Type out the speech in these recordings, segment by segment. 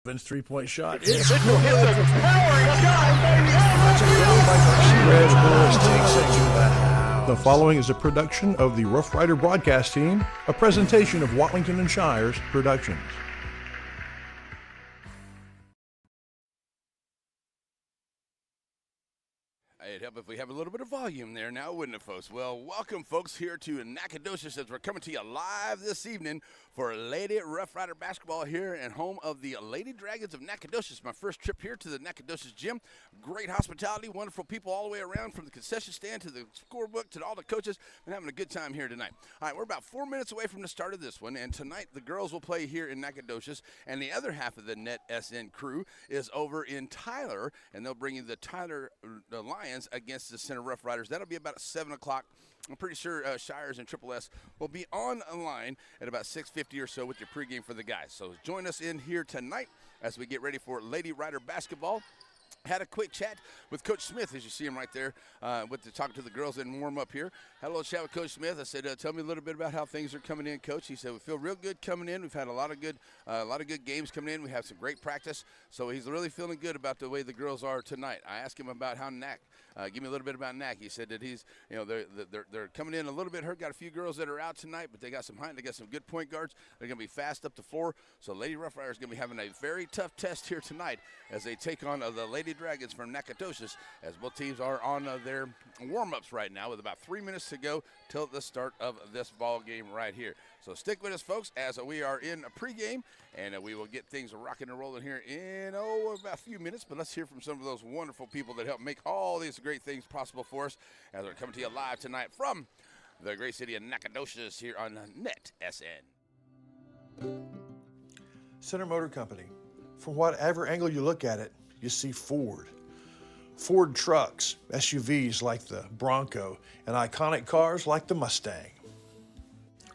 Vince three-point shot. It's a powering shot, baby. The following is a production of the Rough Rider broadcast team, a presentation of Watlington and Shires Productions. It'd help if we have a little bit of volume there now, wouldn't it, folks? Well, welcome, folks, here to Nacogdoches as we're coming to you live this evening for Lady Rough Rider basketball here at home of the Lady Dragons of Nacogdoches. My first trip here to the Nacogdoches gym. Great hospitality, wonderful people all the way around from the concession stand to the scorebook to all the coaches. Been having a good time here tonight. All right, we're about 4 minutes away from the start of this one, and tonight the girls will play here in Nacogdoches, and the other half of the Net SN crew is over in Tyler, and they'll bring you the Tyler Lions against the Center Rough Riders. That'll be about 7 o'clock. I'm pretty sure Shires and Triple S will be on a line at about 6:50 or so with your pregame for the guys. So join us in here tonight as we get ready for Lady Rider basketball. Had a quick chat with Coach Smith, as you see him right there, talking to the girls and warm up here. Had a little chat with Coach Smith. I said, "Tell me a little bit about how things are coming in, Coach." He said, "We feel real good coming in. We've had a lot of good games coming in. We have some great practice, so he's really feeling good about the way the girls are tonight." I asked him about how Nac. Give me a little bit about Nac. He said that he's, they're coming in a little bit hurt. Got a few girls that are out tonight, but they got some height. They got some good point guards. They're going to be fast up the floor. So Lady Rough Riders going to be having a very tough test here tonight as they take on the Lady Dragons from Nacogdoches, as both teams are on their warm-ups right now with about 3 minutes to go till the start of this ball game right here. So stick with us, folks, as we are in a pregame, and we will get things rocking and rolling here in, about a few minutes. But let's hear from some of those wonderful people that help make all these great things possible for us as we're coming to you live tonight from the great city of Nacogdoches here on Net SN. Center Motor Company. From whatever angle you look at it, you see Ford. Ford trucks, SUVs like the Bronco, and iconic cars like the Mustang.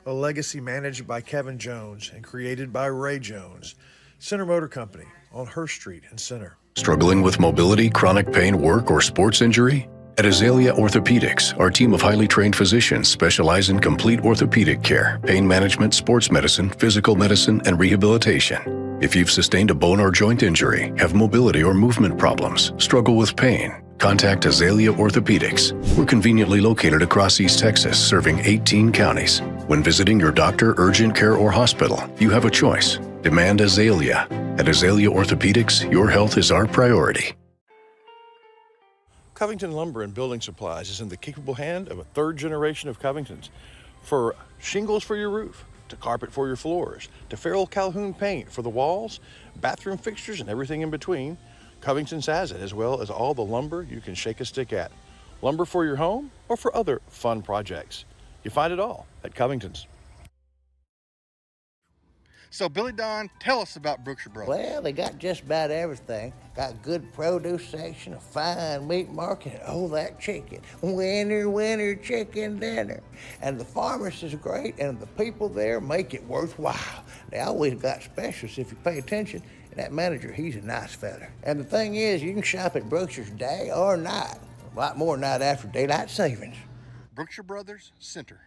A legacy managed by Kevin Jones and created by Ray Jones. Center Motor Company on Hurst Street in Center. Struggling with mobility, chronic pain, work, or sports injury? At Azalea Orthopedics, our team of highly trained physicians specialize in complete orthopedic care, pain management, sports medicine, physical medicine, and rehabilitation. If you've sustained a bone or joint injury, have mobility or movement problems, struggle with pain, contact Azalea Orthopedics. We're conveniently located across East Texas, serving 18 counties. When visiting your doctor, urgent care, or hospital, you have a choice. Demand Azalea. At Azalea Orthopedics, your health is our priority. Covington Lumber and Building Supplies is in the capable hand of a third generation of Covingtons. For shingles for your roof, to carpet for your floors, to Farrell Calhoun paint for the walls, bathroom fixtures, and everything in between, Covington's has it, as well as all the lumber you can shake a stick at. Lumber for your home or for other fun projects. You find it all at Covington's. So, Billy Don, tell us about Brookshire Brothers. Well, they got just about everything. Got good produce section, a fine meat market, and oh, that chicken. Winner, chicken dinner. And the pharmacist is great, and the people there make it worthwhile. They always got specials if you pay attention. And that manager, he's a nice fella. And the thing is, you can shop at Brookshire's day or night. A lot more night after daylight savings. Brookshire Brothers Center.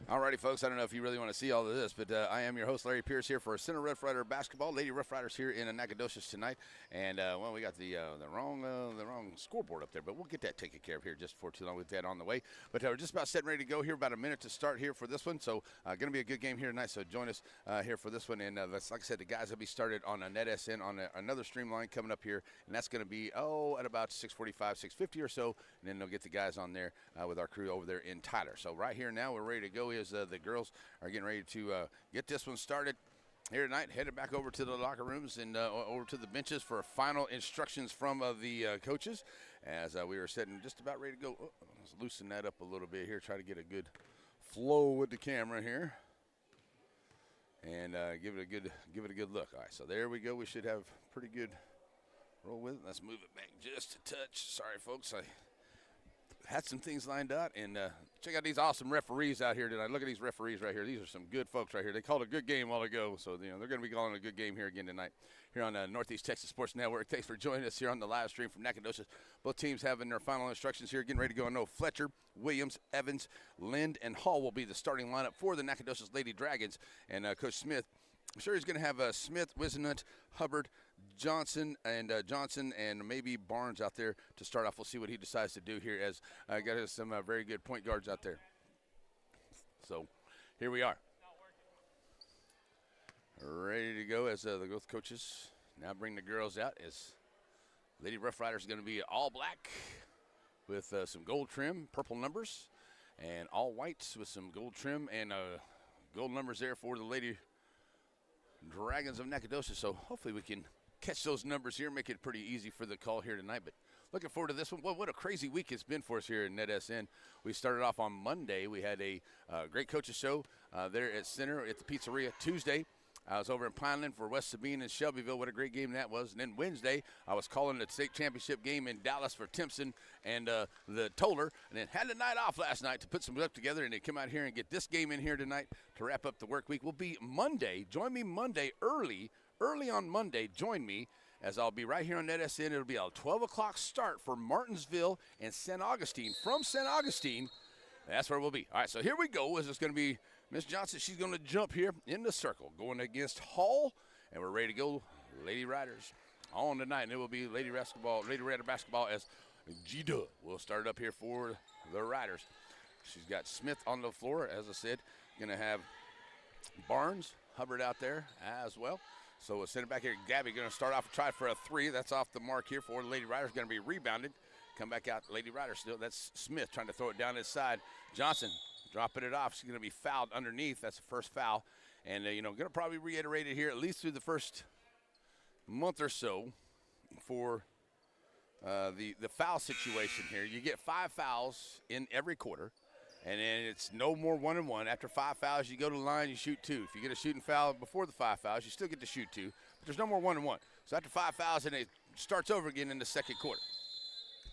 Alrighty, folks, I don't know if you really want to see all of this, but I am your host, Larry Pierce, here for Center Rough Rider basketball. Lady Rough Riders here in Nacogdoches tonight. And, well, we got the wrong scoreboard up there, but we'll get that taken care of here just for too long with that on the way. But we're just about setting ready to go here, about a minute to start here for this one. So, going to be a good game here tonight, so join us here for this one. And like I said, the guys will be started on a Net SN on another streamline coming up here, and that's going to be, at about 6:45, 6:50 or so, and then they'll get the guys on there with our crew over there in Tyler. So right here now, we're ready to go. The girls are getting ready to get this one started here tonight, headed back over to the locker rooms and over to the benches for final instructions from the coaches as we are sitting just about ready to go. Let's loosen that up a little bit here, try to get a good flow with the camera here and give it a good look. All right, so there we go. We should have pretty good roll with it. Let's move it back just a touch. Sorry, folks, I had some things lined out, and check out these awesome referees out here tonight. Look at these referees right here. These are some good folks right here. They called a good game a while ago, so they're going to be calling a good game here again tonight here on Northeast Texas Sports Network. Thanks for joining us here on the live stream from Nacogdoches. Both teams having their final instructions here, getting ready to go. I know Fletcher, Williams, Evans, Lind, and Hall will be the starting lineup for the Nacogdoches Lady Dragons, and Coach Smith I'm sure he's going to have Smith, Wisenhunt, Hubbard, Johnson, and maybe Barnes out there to start off. We'll see what he decides to do here, as got some very good point guards out there. So here we are, ready to go as the both coaches now bring the girls out. As Lady Rough Riders going to be all black with some gold trim, purple numbers, and all whites with some gold trim and gold numbers there for the Lady Dragons of Nacogdoches. So hopefully we can catch those numbers here, make it pretty easy for the call here tonight. But looking forward to this one. What a crazy week it's been for us here in NetSN. We started off on Monday. We had a great coaches show there at Center at the Pizzeria. Tuesday, I was over in Pineland for West Sabine and Shelbyville. What a great game that was. And then Wednesday, I was calling the state championship game in Dallas for Timpson and the Toller. And then had the night off last night to put some stuff together and then come out here and get this game in here tonight to wrap up the work week. Will be Monday. Join me Monday early on Monday. Join me as I'll be right here on NetSN. It'll be a 12 o'clock start for Martinsville and St. Augustine. From St. Augustine, that's where we'll be. All right, so here we go. This is going to be Miss Johnson. She's going to jump here in the circle, going against Hall, and we're ready to go. Lady Riders on tonight, and it will be Lady Rider basketball as G-Dub will start up here for the Riders. She's got Smith on the floor, as I said. Going to have Barnes, Hubbard out there as well. So we'll send it back here. Gabby going to start off and try for a three. That's off the mark here for the Lady Riders. Going to be rebounded. Come back out, Lady Riders still. That's Smith trying to throw it down inside. Johnson dropping it off. She's going to be fouled underneath. That's the first foul. And, going to probably reiterate it here at least through the first month or so for the foul situation here. You get 5 fouls in every quarter, and then it's no more 1-and-1. After 5 fouls, you go to the line, you shoot 2. If you get a shooting foul before the 5 fouls, you still get to shoot 2. But there's no more 1-and-1. So after 5 fouls, and it starts over again in the second quarter.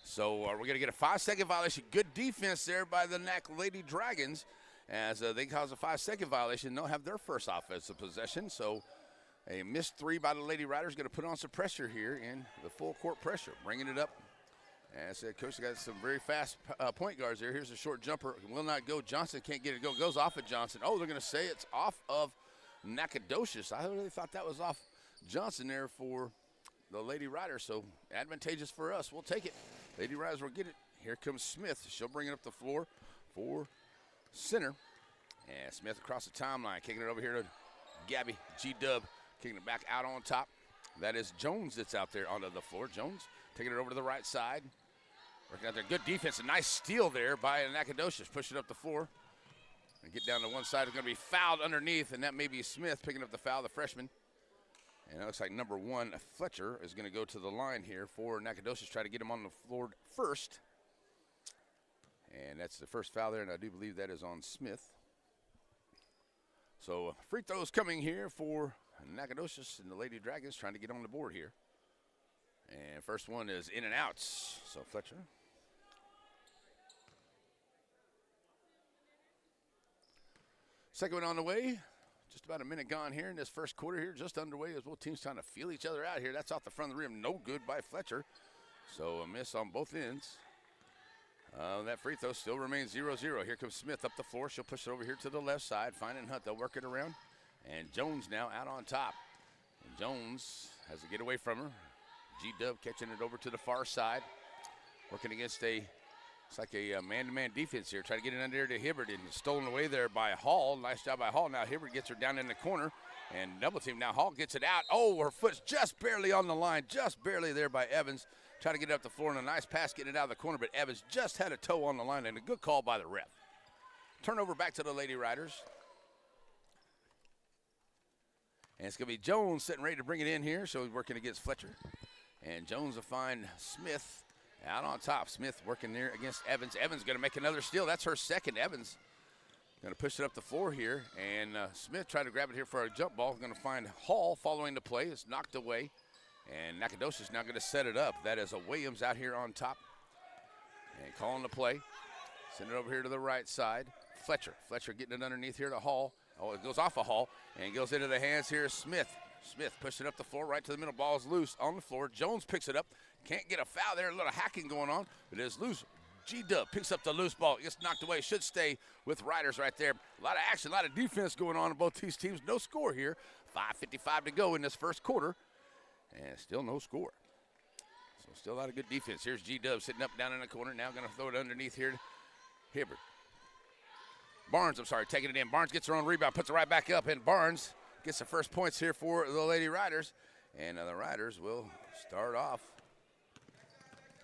So we're going to get a 5-second violation. Good defense there by the Lady Dragons as they cause a 5-second violation. They'll have their first offensive possession. So a missed 3 by the Lady Riders going to put on some pressure here in the full court pressure. Bringing it up. As I said, Coach got some very fast point guards there. Here's a short jumper. Will not go. Johnson can't get it go. Goes off of Johnson. Oh, they're going to say it's off of Nacogdoches. I really thought that was off Johnson there for the Lady Riders. So advantageous for us. We'll take it. Lady Riders will get it. Here comes Smith. She'll bring it up the floor for Center. And Smith across the timeline, kicking it over here to Gabby G-Dub, kicking it back out on top. That is Jones that's out there onto the floor. Jones taking it over to the right side. Working out there. Good defense. A nice steal there by Nacogdoches. Push it up the floor. And get down to one side. It's going to be fouled underneath, and that may be Smith picking up the foul, the freshman. And it looks like number 1, Fletcher, is going to go to the line here for Nacogdoches. Try to get him on the floor first. And that's the first foul there, and I do believe that is on Smith. So free throws coming here for Nacogdoches and the Lady Dragons trying to get on the board here. And first one is in and out. So Fletcher. Second one on the way. Just about a minute gone here in this first quarter here, just underway as both teams trying to feel each other out here. That's off the front of the rim. No good by Fletcher. So a miss on both ends. That free throw still remains 0-0. Here comes Smith up the floor. She'll push it over here to the left side. Finding Hunt. They'll work it around. And Jones now out on top. And Jones has to get away from her. G-Dub catching it over to the far side. Working against it's like a man-to-man defense here. Try to get it under there to Hibbert, and stolen away there by Hall. Nice job by Hall. Now Hibbert gets her down in the corner, and double team. Now Hall gets it out. Oh, her foot's just barely on the line, just barely there by Evans. Try to get it up the floor, and a nice pass getting it out of the corner, but Evans just had a toe on the line, and a good call by the ref. Turnover back to the Lady Riders. And it's going to be Jones sitting ready to bring it in here, so he's working against Fletcher. And Jones will find Smith out on top. Smith working there against Evans. Evans going to make another steal. That's her second. Evans going to push it up the floor here. And Smith tried to grab it here for a jump ball. Going to find Hall following the play. It's knocked away. And Nacogdoches now going to set it up. That is a Williams out here on top. And calling the play. Send it over here to the right side. Fletcher. Fletcher getting it underneath here to Hall. Oh, it goes off of Hall and goes into the hands here of Smith. Smith pushing up the floor right to the middle. Ball's loose on the floor. Jones picks it up. Can't get a foul there. A little hacking going on. But it is loose. G-Dub picks up the loose ball. It gets knocked away. Should stay with Riders right there. A lot of action, a lot of defense going on in both these teams. No score here. 5:55 to go in this first quarter, and still no score. So still a lot of good defense. Here's G-Dub sitting up down in the corner. Now going to throw it underneath here to Hibbert. Barnes, taking it in. Barnes gets her own rebound, puts it right back up, and Barnes gets the first points here for the Lady Riders. And the Riders will start off.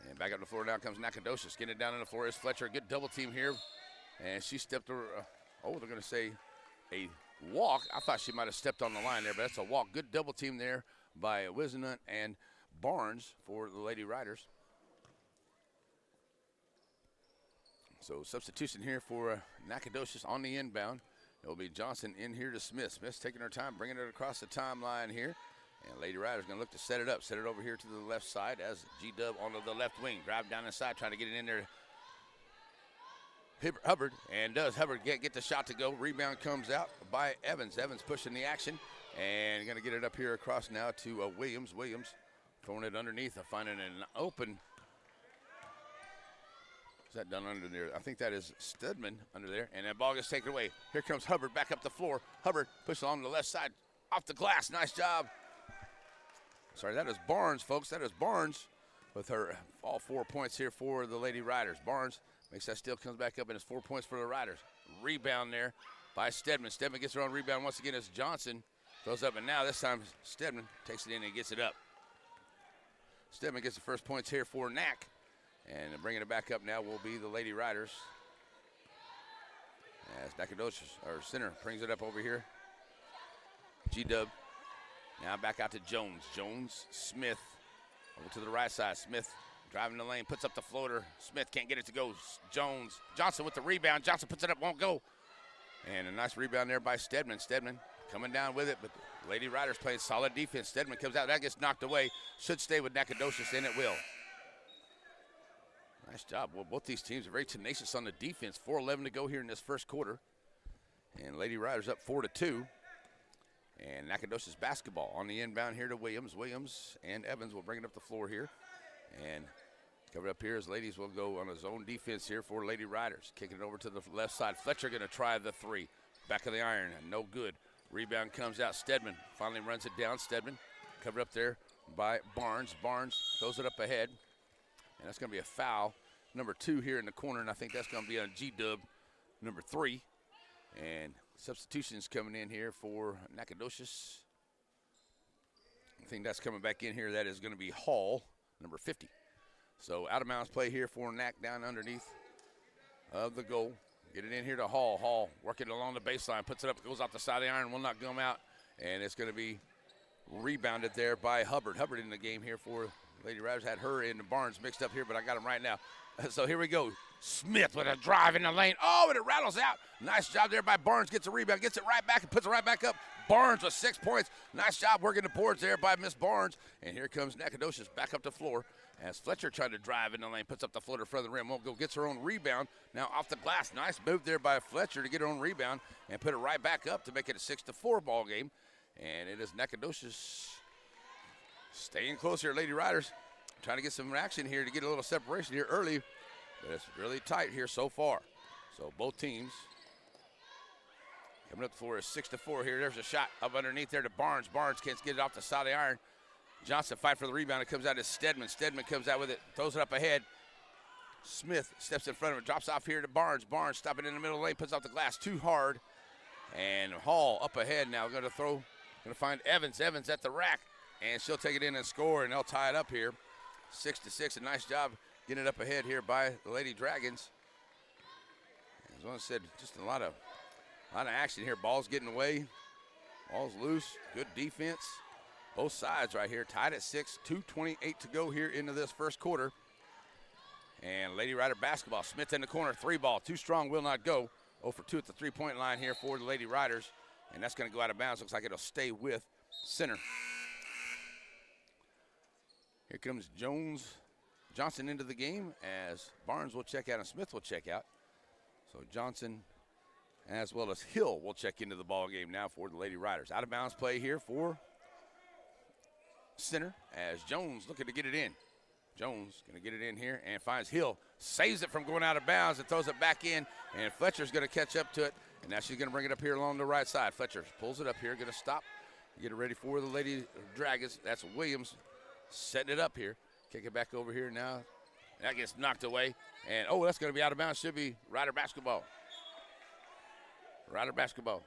And back up the floor now comes Nacogdoches. Getting it down on the floor is Fletcher. Good double team here. And she stepped her, they're going to say a walk. I thought she might have stepped on the line there, but that's a walk. Good double team there by Wisenhunt and Barnes for the Lady Riders. So substitution here for Nacogdoches on the inbound. It will be Johnson in here to Smith. Smith's taking her time, bringing it across the timeline here. And Lady Riders going to look to set it up. Set it over here to the left side as G-Dub onto the left wing. Drive down inside, trying to get it in there. Hubbard, and does Hubbard get the shot to go. Rebound comes out by Evans. Evans pushing the action, and going to get it up here across now to Williams. Williams throwing it underneath, finding an open. Is that done under there? I think that is Studman under there, and that ball gets taken away. Here comes Hubbard back up the floor. Hubbard pushes along the left side, off the glass. Nice job. Sorry, that is Barnes, folks. That is Barnes with her all 4 points here for the Lady Riders. Barnes makes that steal, comes back up, and it's 4 points for the Riders. Rebound there by Stedman. Stedman gets her own rebound once again as Johnson throws up, and now this time Stedman takes it in and gets it up. Stedman gets the first points here for Knack, and bringing it back up now will be the Lady Riders. As Nacogdoches, our center, brings it up over here. G-Dub. Now back out to Jones. Jones, Smith, over to the right side. Smith driving the lane, puts up the floater. Smith can't get it to go. Jones, Johnson with the rebound. Johnson puts it up, won't go. And a nice rebound there by Stedman. Stedman coming down with it, but Lady Riders playing solid defense. Stedman comes out, that gets knocked away. Should stay with Nacogdoches, and it will. Nice job. Well, both these teams are very tenacious on the defense. 4:11 to go here in this first quarter. And Lady Riders up 4-2. And Nacogdoches basketball on the inbound here to Williams. Williams and Evans will bring it up the floor here. And covered up here as ladies will go on a zone defense here for Lady Riders. Kicking it over to the left side. Fletcher going to try the three. Back of the iron, and no good. Rebound comes out. Stedman finally runs it down. Stedman covered up there by Barnes. Barnes throws it up ahead. And that's going to be a foul. Number 2 here in the corner, and I think that's going to be on G-Dub, number 3. And substitutions coming in here for Nacogdoches. I think that's coming back in here. That is going to be Hall, number 50. So out of bounds play here for Nac down underneath of the goal. Get it in here to Hall. Hall working along the baseline, puts it up, goes off the side of the iron, will not come out. And it's going to be rebounded there by Hubbard. Hubbard in the game here for Lady Riders. Had her and Barnes mixed up here, but I got them right now. So here we go. Smith with a drive in the lane. Oh, and it rattles out. Nice job there by Barnes. Gets a rebound, gets it right back, and puts it right back up. Barnes with 6 points. Nice job working the boards there by Miss Barnes. And here comes Nacogdoches back up the floor as Fletcher trying to drive in the lane, puts up the floater in front of the rim. Won't go, gets her own rebound. Now off the glass. Nice move there by Fletcher to get her own rebound and put it right back up to make it a 6-4 ball game. And it is Nacogdoches staying close here, Lady Riders. Trying to get some action here to get a little separation here early. But it's really tight here so far. So both teams coming up the floor is 6-4 here. There's a shot up underneath there to Barnes. Barnes can't get it off the side of the iron. Johnson fight for the rebound. It comes out to Stedman. Stedman comes out with it, throws it up ahead. Smith steps in front of it, drops off here to Barnes. Barnes stopping in the middle of the lane, puts off the glass too hard. And Hall up ahead now, going to find Evans. Evans at the rack, and she'll take it in and score, and they'll tie it up here. 6-6, a nice job getting it up ahead here by the Lady Dragons. As I said, just a lot of action here. Ball's getting away, ball's loose, good defense. Both sides right here, tied at 6, 2:28 to go here into this first quarter. And Lady Rider basketball, Smith in the corner, 3 ball, too strong, will not go. 0 for 2 at the 3-point line here for the Lady Riders. And that's going to go out of bounds. Looks like it'll stay with center. Here comes Johnson into the game as Barnes will check out and Smith will check out. So Johnson as well as Hill will check into the ball game now for the Lady Riders. Out of bounds play here for center as Jones looking to get it in. Jones going to get it in here and finds Hill, saves it from going out of bounds and throws it back in, and Fletcher's going to catch up to it, and now she's going to bring it up here along the right side. Fletcher pulls it up here, going to stop Get it ready for the Lady Dragons. That's Williams setting it up here. Kick it back over here now. That gets knocked away. And, oh, that's going to be out of bounds. Should be Rider basketball. Rider basketball.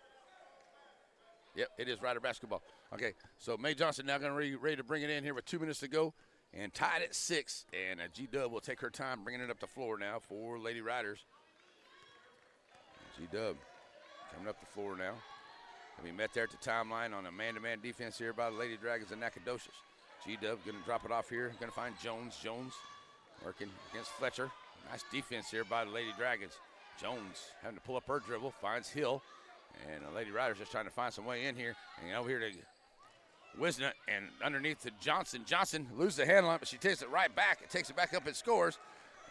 Yep, it is Rider basketball. Okay, so Mae Johnson now going to be ready to bring it in here with 2 minutes to go. And tied at 6. And G-Dub will take her time bringing it up the floor now for Lady Riders. G-Dub coming up the floor now. We met there at the timeline on a man-to-man defense here by the Lady Dragons and Nacogdoches. G-Dub going to drop it off here. Going to find Jones. Jones working against Fletcher. Nice defense here by the Lady Dragons. Jones having to pull up her dribble. Finds Hill. And the Lady Riders just trying to find some way in here. And over here to Wisnut and underneath to Johnson. Johnson loses the handle on it, but she takes it right back. It takes it back up and scores.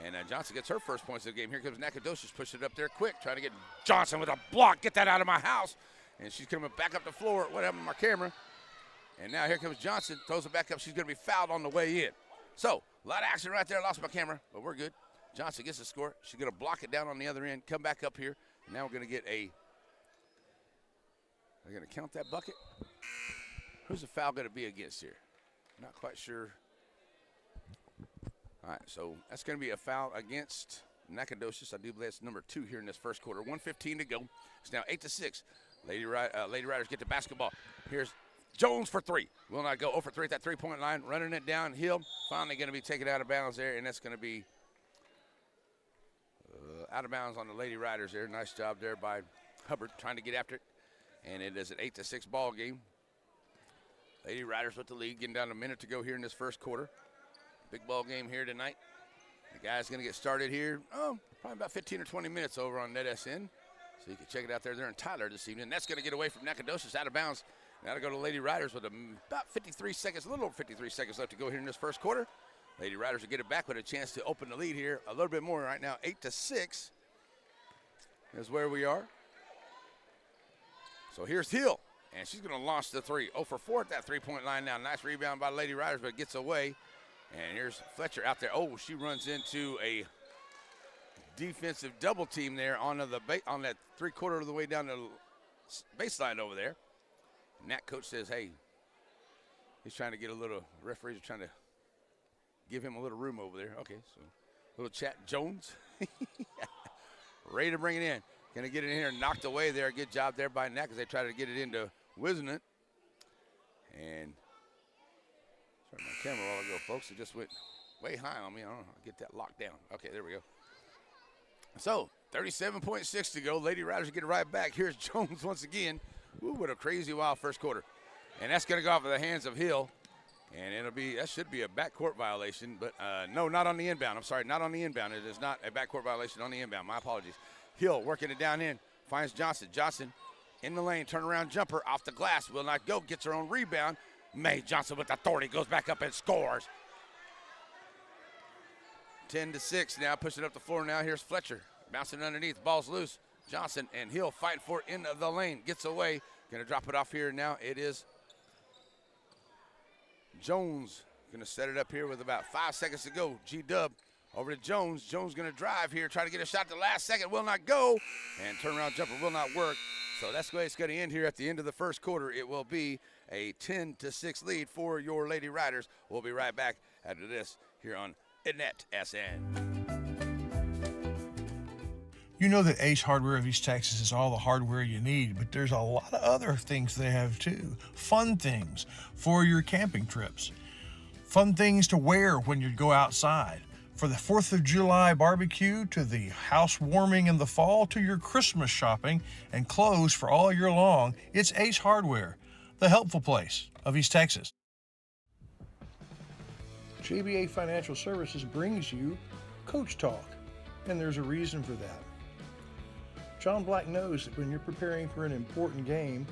And Johnson gets her first points of the game. Here comes Nacogdoches, pushing it up there quick, trying to get Johnson with a block. Get that out of my house. And she's coming back up the floor. What happened to my camera? And now here comes Johnson, throws it back up. She's going to be fouled on the way in. So, a lot of action right there. Lost my camera, but we're good. Johnson gets the score. She's going to block it down on the other end, come back up here. And now we're going to get a – they're going to count that bucket. Who's the foul going to be against here? Not quite sure. All right, so that's going to be a foul against Nacogdoches. I do believe that's number 2 here in this first quarter. 1:15 to go. It's now 8-6. Lady Riders get the basketball. Here's Jones for 3. Will not go. 0 for 3 at that three-point line. Running it downhill. Finally going to be taken out of bounds there, and that's going to be out of bounds on the Lady Riders there. Nice job there by Hubbard trying to get after it. And it is an 8-6 ball game. Lady Riders with the lead, getting down a minute to go here in this first quarter. Big ball game here tonight. The guy's going to get started here, probably about 15 or 20 minutes over on NetSN. So you can check it out there. They're in Tyler this evening. That's going to get away from Nacogdoches, out of bounds. Now to go to Lady Riders with about 53 seconds, a little over 53 seconds left to go here in this first quarter. Lady Riders will get it back with a chance to open the lead here a little bit more right now. 8-6 is where we are. So here's Hill, and she's going to launch the 3. 0 for 4 at that three-point line now. Nice rebound by Lady Riders, but it gets away. And here's Fletcher out there. Oh, she runs into a defensive double team there on that three-quarter of the way down the baseline over there. And that coach says, hey, he's trying to get a little, referees are trying to give him a little room over there. Okay, so a little chat. Jones, ready to bring it in. Going to get it in here, knocked away there. Good job there by Nac as they try to get it into Wisnut. And sorry, my camera a while ago, folks. It just went way high on me. I don't know how to get that locked down. Okay, there we go. So 37.6 to go. Lady Riders get it right back. Here's Jones once again. Ooh, what a crazy wild first quarter. And that's going to go off of the hands of Hill. And that should be a backcourt violation. But no, not on the inbound. I'm sorry, not on the inbound. It is not a backcourt violation on the inbound. My apologies. Hill working it down in. Finds Johnson. Johnson in the lane. Turnaround jumper off the glass. Will not go. Gets her own rebound. Mae Johnson with authority. Goes back up and scores. 10-6 now. Pushing up the floor now. Here's Fletcher. Bouncing underneath. Ball's loose. Johnson and Hill fight for it in the lane. Gets away. Going to drop it off here now. It is Jones. Going to set it up here with about 5 seconds to go. G-Dub over to Jones. Jones going to drive here. Try to get a shot the last second. Will not go. And turnaround jumper will not work. So that's the way it's going to end here at the end of the first quarter. It will be a 10-6 lead for your Lady Riders. We'll be right back after this here on NetSN. You know that Ace Hardware of East Texas is all the hardware you need, but there's a lot of other things they have too. Fun things for your camping trips. Fun things to wear when you go outside. For the 4th of July barbecue, to the house warming in the fall, to your Christmas shopping and clothes for all year long, it's Ace Hardware, the helpful place of East Texas. JBA Financial Services brings you Coach Talk, and there's a reason for that. John Black knows that when you're preparing for an important game,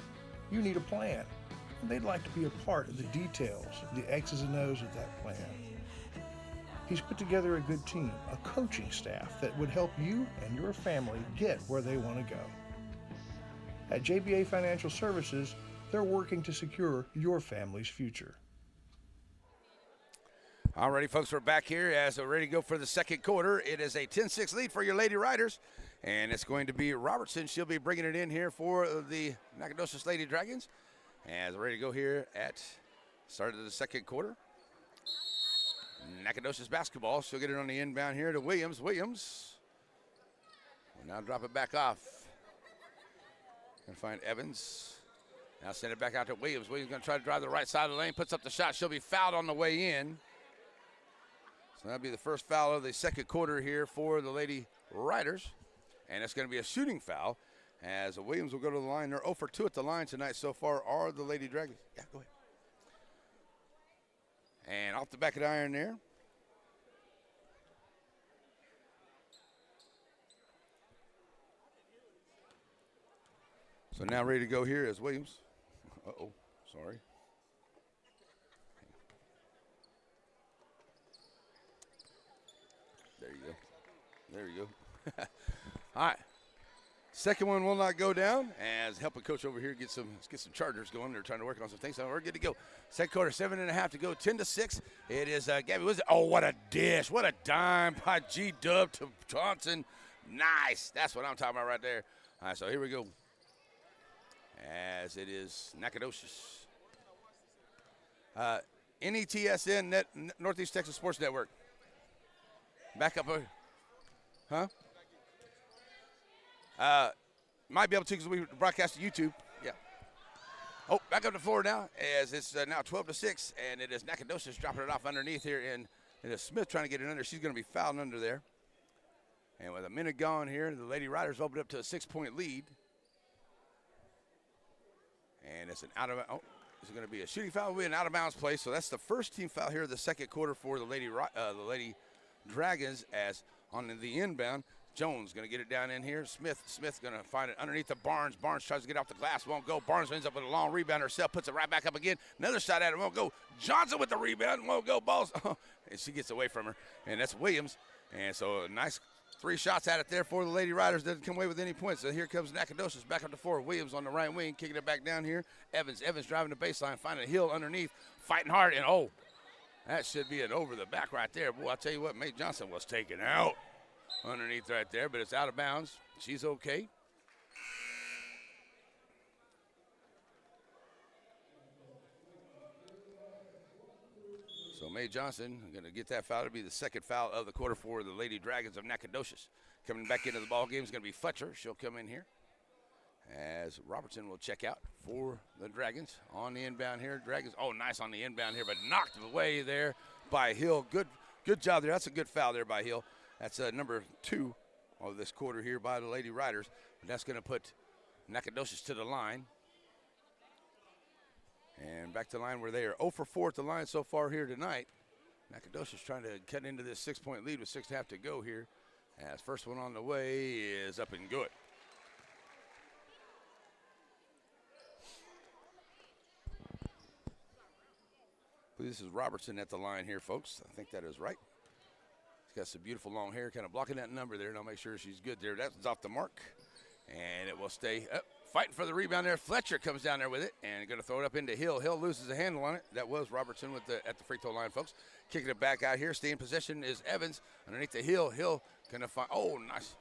you need a plan, and they'd like to be a part of the details, the X's and O's of that plan. He's put together a good team, a coaching staff that would help you and your family get where they want to go. At JBA Financial Services, they're working to secure your family's future. All righty, folks, we're back here as we're ready to go for the second quarter. It is a 10-6 lead for your Lady Riders, and it's going to be Robertson. She'll be bringing it in here for the Nacogdoches Lady Dragons. As ready to go here at start of the second quarter. Nacogdoches basketball. She'll get it on the inbound here to Williams. Williams will now drop it back off. Gonna find Evans. Now send it back out to Williams. Williams gonna try to drive the right side of the lane. Puts up the shot. She'll be fouled on the way in. So that'll be the first foul of the second quarter here for the Lady Riders. And it's gonna be a shooting foul as Williams will go to the line. They're 0 for 2 at the line tonight so far are the Lady Dragons. Yeah, go ahead. And off the back of the iron there. So now ready to go here is Williams. Uh-oh, sorry. There you go. There you go. All right. Second one will not go down as helping coach over here get some chargers going. They're trying to work on some things, so we're good to go. Second quarter, 7.5 to go, 10-6. It is Gabby. Oh, what a dish! What a dime by G-Dub to Johnson. Nice. That's what I'm talking about right there. All right, so here we go. As it is Nacogdoches. NETSN, Northeast Texas Sports Network. Back up. Might be able to because we broadcast to YouTube. Yeah. Oh, back up the floor now as it's now 12-6, and it is Nacogdoches dropping it off underneath here, and it is Smith trying to get it under. She's going to be fouled under there. And with a minute gone here, the Lady Riders opened up to a 6-point lead. And it's an it's going to be a shooting foul. It'll be an out-of-bounds play. So that's the first team foul here of the second quarter for the Lady Dragons. As on the inbound, Jones going to get it down in here. Smith going to find it underneath the Barnes. Barnes tries to get off the glass, won't go. Barnes ends up with a long rebound herself, puts it right back up again. Another shot at it, won't go. Johnson with the rebound, won't go. Balls, and she gets away from her. And that's Williams. And so a nice 3 shots at it there for the Lady Riders. Doesn't come away with any points. So here comes Nacogdoches back up to 4. Williams on the right wing, kicking it back down here. Evans driving the baseline, finding Hill underneath, fighting hard, and oh, that should be an over the back right there. Boy, I'll tell you what, Mae Johnson was taken out underneath right there, but it's out of bounds. She's okay. So Mae Johnson going to get that foul. It'll be the second foul of the quarter for the Lady Dragons of Nacogdoches. Coming back into the ball game is going to be Fletcher. She'll come in here as Robertson will check out for the Dragons on the inbound here. Dragons, oh, nice on the inbound here, but knocked away there by Hill. Good job there. That's a good foul there by Hill. That's number 2 of this quarter here by the Lady Riders. And that's going to put Nacogdoches to the line. And back to the line where they are 0 for 4 at the line so far here tonight. Nacogdoches trying to cut into this 6-point lead with 6.5 to go here. As first one on the way is up and good. This is Robertson at the line here, folks. I think that is right. She's got some beautiful long hair, kind of blocking that number there, and I'll make sure she's good there. That's off the mark, and it will stay up. Fighting for the rebound there. Fletcher comes down there with it and going to throw it up into Hill. Hill loses a handle on it. That was Robertson at the free throw line, folks. Kicking it back out here. Staying in possession is Evans underneath the Hill. Hill going to find, oh, nice.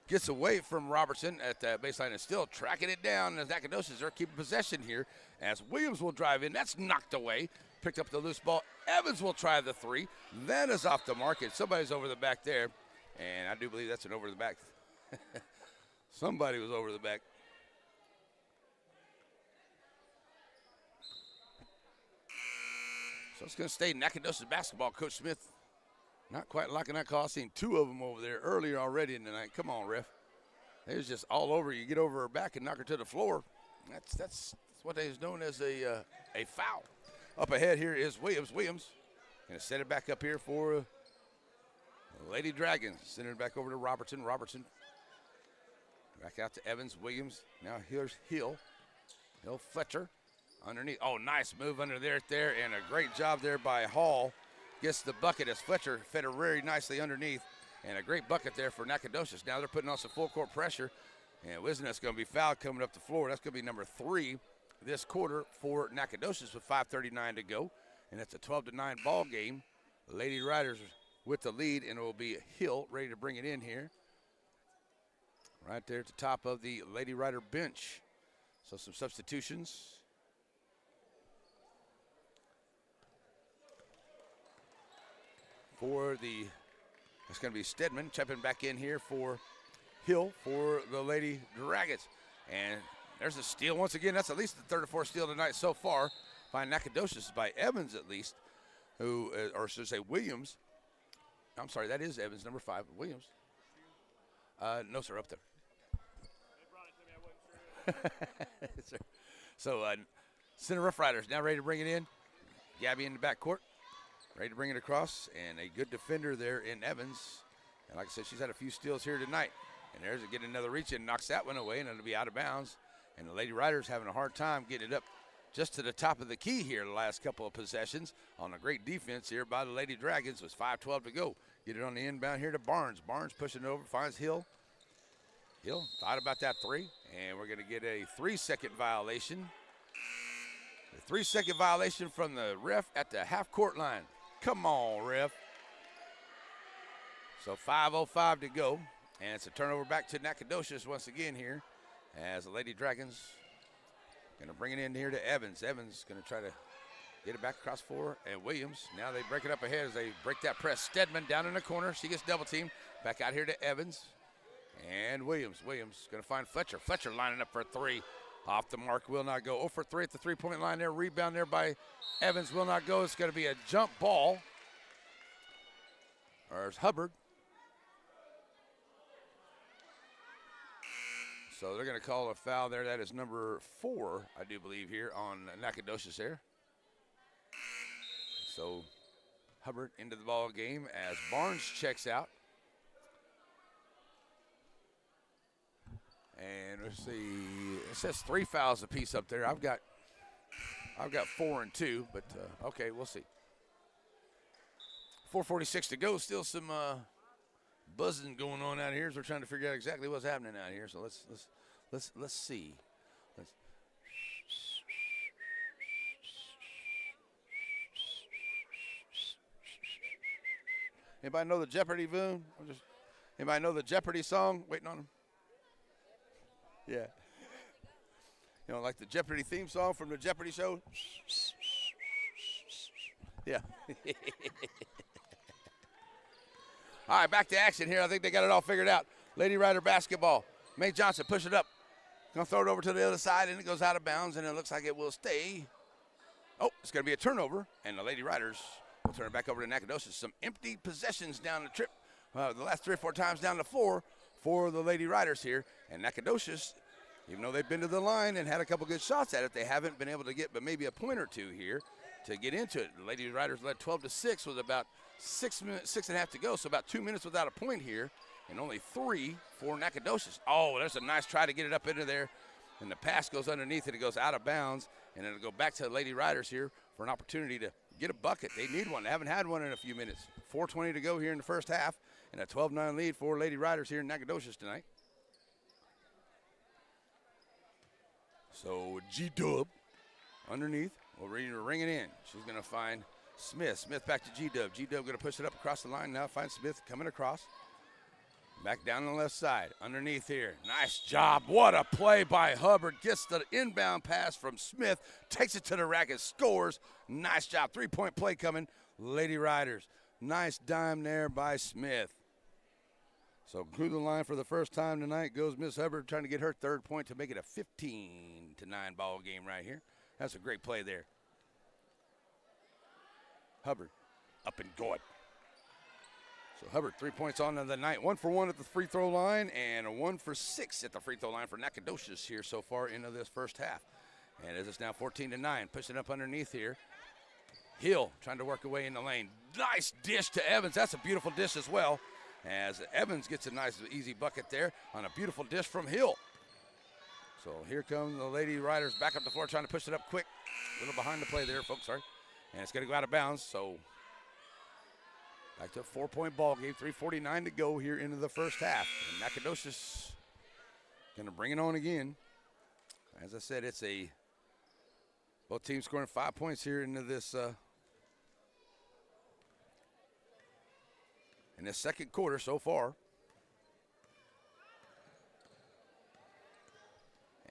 Gets away from Robertson at the baseline and still tracking it down. As Nacogdoches are keeping possession here as Williams will drive in. That's knocked away. Picked up the loose ball. Evans will try the 3. That is off the mark. And somebody's over the back there. And I do believe that's an over the back. Somebody was over the back. So it's going to stay Nacogdoches basketball. Coach Smith not quite liking that call. I've seen 2 of them over there earlier already in the night. Come on, ref. They was just all over you. Get over her back and knock her to the floor. That's what is known as a foul. Up ahead here is Williams. Williams going to set it back up here for Lady Dragons. Send it back over to Robertson. Robertson back out to Evans. Williams. Now here's Hill. Hill Fletcher. Underneath, oh, nice move under there, and a great job there by Hall. Gets the bucket as Fletcher fed her very nicely underneath, and a great bucket there for Nacogdoches. Now they're putting on some full court pressure, and Wisnet's going to be fouled coming up the floor. That's going to be number 3 this quarter for Nacogdoches with 5:39 to go, and it's a 12-9 ball game. Lady Riders with the lead, and it will be Hill ready to bring it in here. Right there at the top of the Lady Rider bench. So some substitutions. for it's going to be Stedman stepping back in here for Hill for the Lady Dragons. And there's a steal once again. That's at least the third or fourth steal tonight so far by Nacogdoches, by Evans at least, who, or should I say Williams. I'm sorry, that is Evans, number 5, Williams. No, sir, up there. So, Center Rough Riders now ready to bring it in. Gabby in the back court, ready to bring it across, and a good defender there in Evans. And like I said, she's had a few steals here tonight. And there's getting another reach in, knocks that one away, and it'll be out of bounds. And the Lady Riders having a hard time getting it up just to the top of the key here the last couple of possessions on a great defense here by the Lady Dragons. With 5:12 to go. Get it on the inbound here to Barnes. Barnes pushing it over, finds Hill. Hill thought about that 3, and we're going to get a 3-second violation. A 3-second violation from the ref at the half-court line. Come on, ref. So 5:05 to go, and it's a turnover back to Nacogdoches once again here as the Lady Dragons going to bring it in here to Evans. Evans going to try to get it back across 4, and Williams. Now they break it up ahead as they break that press. Stedman down in the corner. She gets double teamed. Back out here to Evans. And Williams. Williams going to find Fletcher. Fletcher lining up for 3. Off the mark, will not go. 0 for 3 at the three-point line there. Rebound there by Evans, will not go. It's going to be a jump ball. Or it's Hubbard. So they're going to call a foul there. That is number 4, I do believe, here on Nacogdoches there. So Hubbard into the ball game as Barnes checks out. And let's see, it says 3 fouls apiece up there. I've got 4 and 2, but okay, we'll see. 4:46 to go. Still some buzzing going on out here as we're trying to figure out exactly what's happening out here. So let's see. Anybody know the Jeopardy Boone? Anybody know the Jeopardy song? Waiting on him. Yeah. You know, like the Jeopardy theme song from the Jeopardy show? Yeah. All right, back to action here. I think they got it all figured out. Lady Rider basketball. Mae Johnson, push it up. Gonna throw it over to the other side, and it goes out of bounds, and it looks like it will stay. Oh, it's gonna be a turnover, and the Lady Riders will turn it back over to Nacogdoches. Some empty possessions down the trip. The last 3 or 4 times down the floor for the Lady Riders here. And Nacogdoches, even though they've been to the line and had a couple good shots at it, they haven't been able to get but maybe a point or 2 here to get into it. The Lady Riders led 12-6 with about 6 and a half to go, so about 2 minutes without a point here, and only 3 for Nacogdoches. Oh, there's a nice try to get it up into there, and the pass goes underneath it. It goes out of bounds, and it'll go back to the Lady Riders here for an opportunity to get a bucket. They need one. They haven't had one in a few minutes. 4:20 to go here in the first half, and a 12-9 lead for Lady Riders here in Nacogdoches tonight. So G-Dub underneath. We're ready to ring it in. She's going to find Smith. Smith back to G-Dub. G-Dub going to push it up across the line. Now find Smith coming across. Back down on the left side. Underneath here. Nice job. What a play by Hubbard. Gets the inbound pass from Smith. Takes it to the rack and scores. Nice job. 3-point play coming. Lady Riders. Nice dime there by Smith. So through the line for the first time tonight goes Miss Hubbard, trying to get her 3rd point to make it a 15-9 ball game right here. That's a great play there. Hubbard up and going. So Hubbard, 3 points on the night. 1 for 1 at the free throw line and 1 for 6 at the free throw line for Nacogdoches here so far into this first half. And as it's now 14-9, pushing up underneath here. Hill trying to work away in the lane. Nice dish to Evans. That's a beautiful dish as well, as Evans gets a nice easy bucket there on a beautiful dish from Hill. So here come the Lady Riders back up the floor, trying to push it up quick. A little behind the play there, folks, sorry. And it's going to go out of bounds, so back to a 4-point ball game, 3:49 to go here into the first half. And Nacogdoches going to bring it on again. As I said, it's both teams scoring 5 points here into this in the second quarter so far.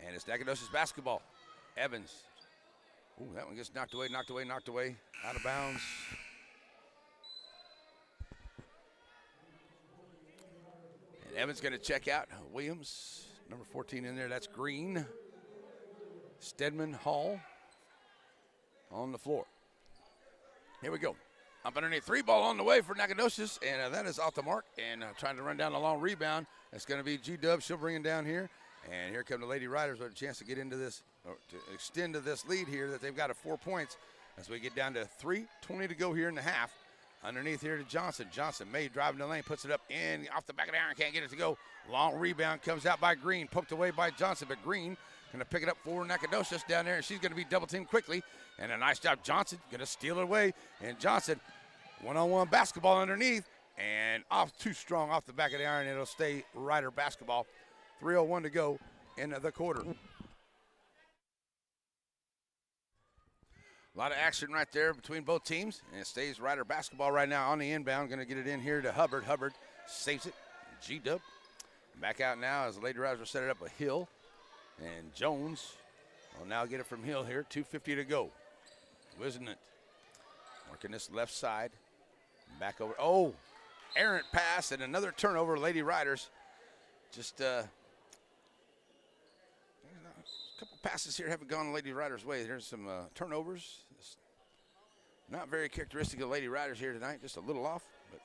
And it's Nacogdoches basketball. Evans. Ooh, that one gets knocked away, out of bounds. Evans going to check out. Williams, number 14 in there. That's Green. Stedman, Hall on the floor. Here we go. Up underneath, 3 ball on the way for Nacogdoches, and that is off the mark. And trying to run down a long rebound. That's going to be G-Dub. She'll bring it down here. And here come the Lady Riders with a chance to get into this, or to extend to this lead here that they've got at 4 points as we get down to 3:20 to go here in the half. Underneath here to Johnson. Johnson may drive in the lane, puts it up in off the back of the iron, can't get it to go. Long rebound comes out by Green, poked away by Johnson, but Green going to pick it up for Nacogdoches down there, and she's going to be double teamed quickly. And a nice job, Johnson going to steal it away. And Johnson, one-on-one basketball underneath, and off too strong off the back of the iron. It'll stay Rider basketball. 3:01 to go in the quarter. A lot of action right there between both teams, and it stays Rider basketball right now on the inbound. Going to get it in here to Hubbard. Hubbard saves it. G-Dub back out now as the Lady Riders will set it up a Hill. And Jones will now get it from Hill here. 2:50 to go. Wisn't it? Working this left side. Back over. Oh, errant pass and another turnover. Lady Riders just a couple passes here haven't gone the Lady Riders' way. There's some turnovers. It's not very characteristic of the Lady Riders here tonight. Just a little off, but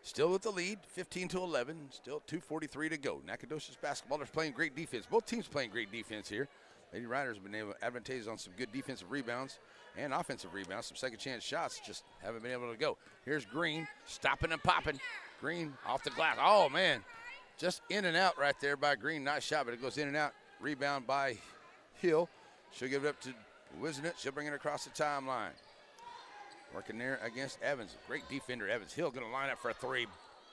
still with the lead, 15-11. Still 2:43 to go. Nacogdoches basketball. They're playing great defense. Both teams playing great defense here. Lady Riders have been able to advantage on some good defensive rebounds and offensive rebounds. Some second chance shots just haven't been able to go. Here's Green stopping and popping. Green off the glass. Oh, man. Just in and out right there by Green. Nice shot, but it goes in and out. Rebound by Hill. She'll give it up to Wisnett. She'll bring it across the timeline. Working there against Evans. Great defender, Evans. Hill going to line up for a 3.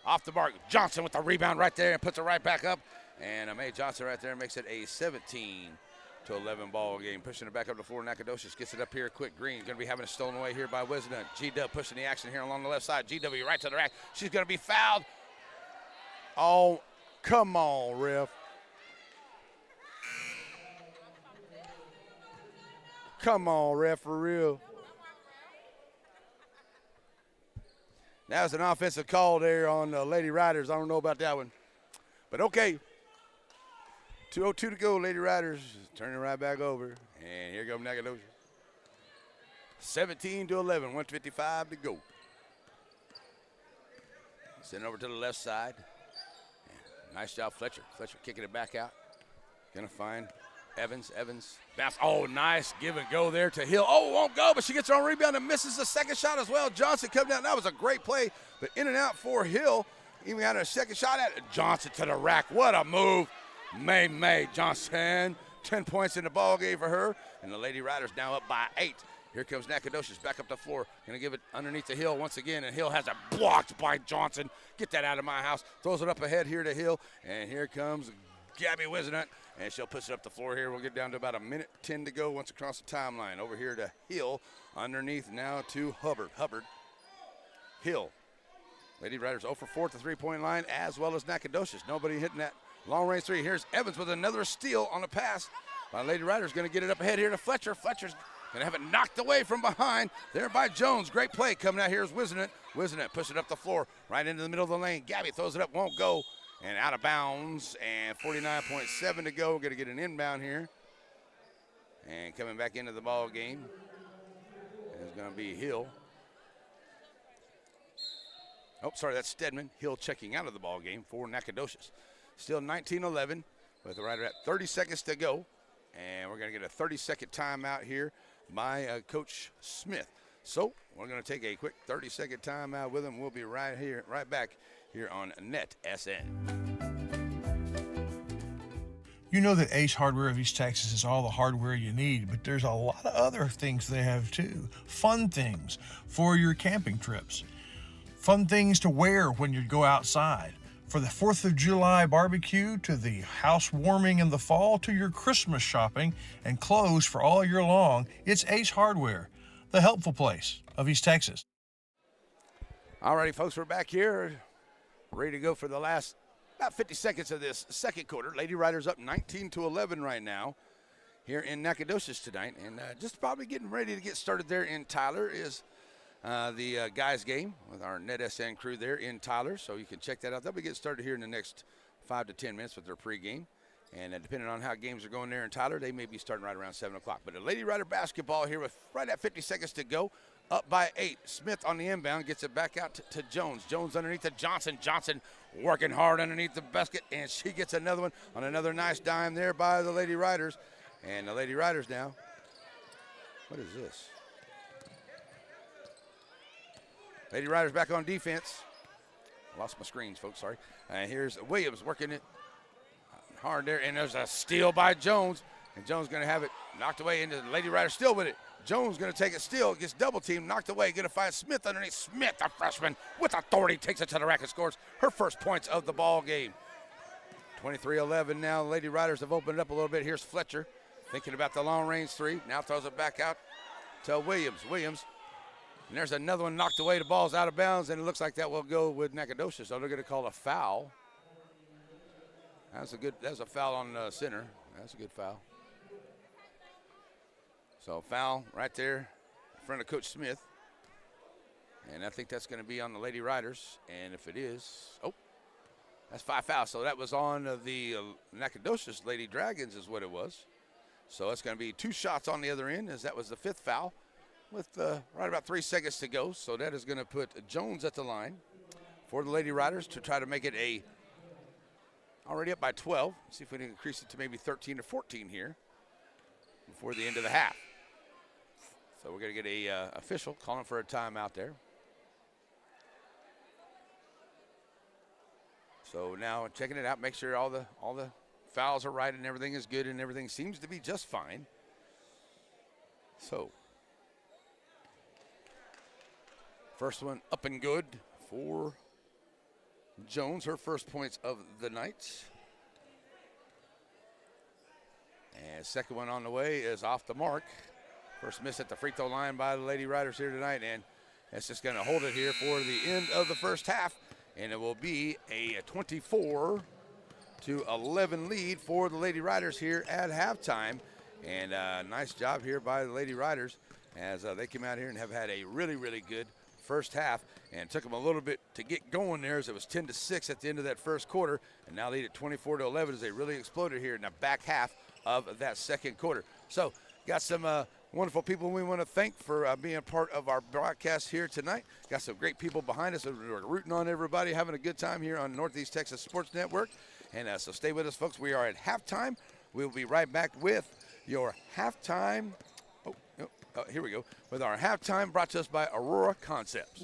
Off the mark. Johnson with the rebound right there and puts it right back up. And Mae Johnson right there makes it a 17-11 ball game. Pushing it back up the floor. Nacogdoches gets it up here quick. Green going to be having it stolen away here by Wisnett. G-Dub pushing the action here along the left side. GW right to the rack. She's going to be fouled. Oh, come on, ref. Come on, ref, for real. That was an offensive call there on the Lady Riders. I don't know about that one. But okay. 2:02 to go, Lady Riders turning right back over. And here comes Nacogdoches. 17-11, 1:55 to go. Send it over to the left side. Nice job, Fletcher. Fletcher kicking it back out. Gonna find Evans. Evans bounce. Oh, nice give and go there to Hill. Oh, won't go, but she gets her own rebound and misses the second shot as well. Johnson coming down. That was a great play, but in and out for Hill. Even got a second shot at it. Johnson to the rack. What a move. Mae Johnson. 10 points in the ball game for her. And the Lady Riders now up by 8. Here comes Nacogdoches back up the floor. Going to give it underneath the Hill once again. And Hill has it blocked by Johnson. Get that out of my house. Throws it up ahead here to Hill. And here comes Gabby Wisnett. And she'll push it up the floor here. We'll get down to about 1:10 to go once across the timeline. Over here to Hill. Underneath now to Hubbard. Hill. Lady Riders 0 for 4 at the three-point line, as well as Nacogdoches. Nobody hitting that long-range 3. Here's Evans with another steal on the pass. Lady Riders going to get it up ahead here to Fletcher. Fletcher's going to have it knocked away from behind there by Jones. Great play coming out here is Wisnett. Wisnett pushing it up the floor right into the middle of the lane. Gabby throws it up, won't go. And out of bounds, and 49.7 to go. We're going to get an inbound here. And coming back into the ball game is going to be Hill. Oh, sorry, that's Stedman. Hill checking out of the ball game for Nacogdoches. Still 19-11 with right at 30 seconds to go. And we're going to get a 30-second timeout here by Coach Smith. So we're going to take a quick 30-second timeout with him. We'll be right back here on Net SN. You know that Ace Hardware of East Texas is all the hardware you need, but there's a lot of other things they have too. Fun things for your camping trips. Fun things to wear when you go outside. For the 4th of July barbecue, to the house warming in the fall, to your Christmas shopping and clothes for all year long, it's Ace Hardware, the helpful place of East Texas. All righty, folks, we're back here, ready to go for the last about 50 seconds of this second quarter. Lady Riders up 19-11 right now here in Nacogdoches tonight. And just probably getting ready to get started there in Tyler is the guys game with our NetSN crew there in Tyler, so you can check that out. They'll be getting started here in the next 5 to 10 minutes with their pregame. And depending on how games are going there in Tyler, they may be starting right around 7 o'clock. But the Lady Rider basketball here with right at 50 seconds to go, up by 8. Smith on the inbound gets it back out to Jones. Jones underneath to Johnson. Johnson working hard underneath the basket, and she gets another one on another nice dime there by the Lady Riders. And the Lady Riders now, what is this? Lady Riders back on defense. I lost my screens, folks, sorry. Here's Williams working it hard there, and there's a steal by Jones. And Jones going to have it knocked away into the Lady Riders still with it. Jones going to take it still, gets double teamed, knocked away, going to find Smith underneath. Smith, a freshman, with authority, takes it to the rack and scores her first points of the ball game. 23-11 now. Lady Riders have opened it up a little bit. Here's Fletcher thinking about the long range three. Now throws it back out to Williams. And there's another one knocked away. The ball's out of bounds, and it looks like that will go with Nacogdoches. So they're going to call a foul. That's a foul on the center. That's a good foul. So foul right there in front of Coach Smith. And I think that's going to be on the Lady Riders. And if it is, that's 5 fouls. So that was on the Nacogdoches Lady Dragons is what it was. So it's going to be 2 shots on the other end, as that was the 5th foul with right about 3 seconds to go. So that is going to put Jones at the line for the Lady Riders to try to make it already up by 12. See if we can increase it to maybe 13 or 14 here before the end of the half. So we're going to get a official calling for a timeout there. So now checking it out, make sure all the fouls are right and everything is good and everything seems to be just fine. So first one up and good for Jones, her first points of the night. And second one on the way is off the mark. First miss at the free throw line by the Lady Riders here tonight, and that's just going to hold it here for the end of the first half. And it will be a 24-11 lead for the Lady Riders here at halftime. And nice job here by the Lady Riders as they came out here and have had a really, really good first half, and took them a little bit to get going there, as it was 10-6 at the end of that first quarter, and now lead at 24-11 as they really exploded here in the back half of that second quarter. So got some wonderful people we want to thank for being part of our broadcast here tonight. Got some great people behind us. We're rooting on everybody, having a good time here on Northeast Texas Sports Network. And so stay with us, folks. We are at halftime. We'll be right back with your halftime. Here we go. With our halftime brought to us by Aurora Concepts.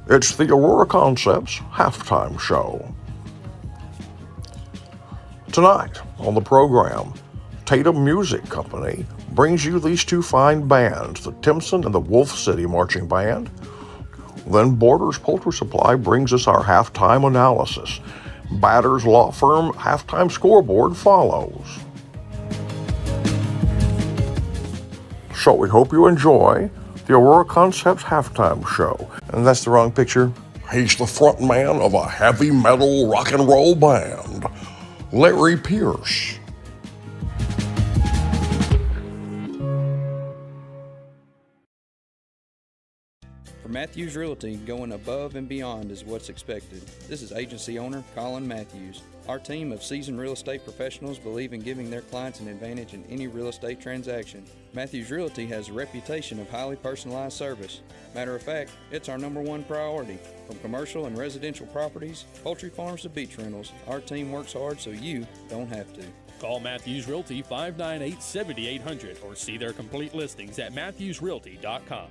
It's the Aurora Concepts halftime show. Tonight on the program, Tatum Music Company brings you these 2 fine bands, the Timpson and the Wolf City Marching Band. Then Borders Poultry Supply brings us our halftime analysis. Batters Law Firm halftime scoreboard follows. So we hope you enjoy the Aurora Concepts halftime show. And that's the wrong picture. He's the front man of a heavy metal rock and roll band, Larry Pierce. For Matthews Realty, going above and beyond is what's expected. This is agency owner Colin Matthews. Our team of seasoned real estate professionals believe in giving their clients an advantage in any real estate transaction. Matthews Realty has a reputation of highly personalized service. Matter of fact, it's our #1 priority. From commercial and residential properties, poultry farms to beach rentals, our team works hard so you don't have to. Call Matthews Realty 598-7800 or see their complete listings at matthewsrealty.com.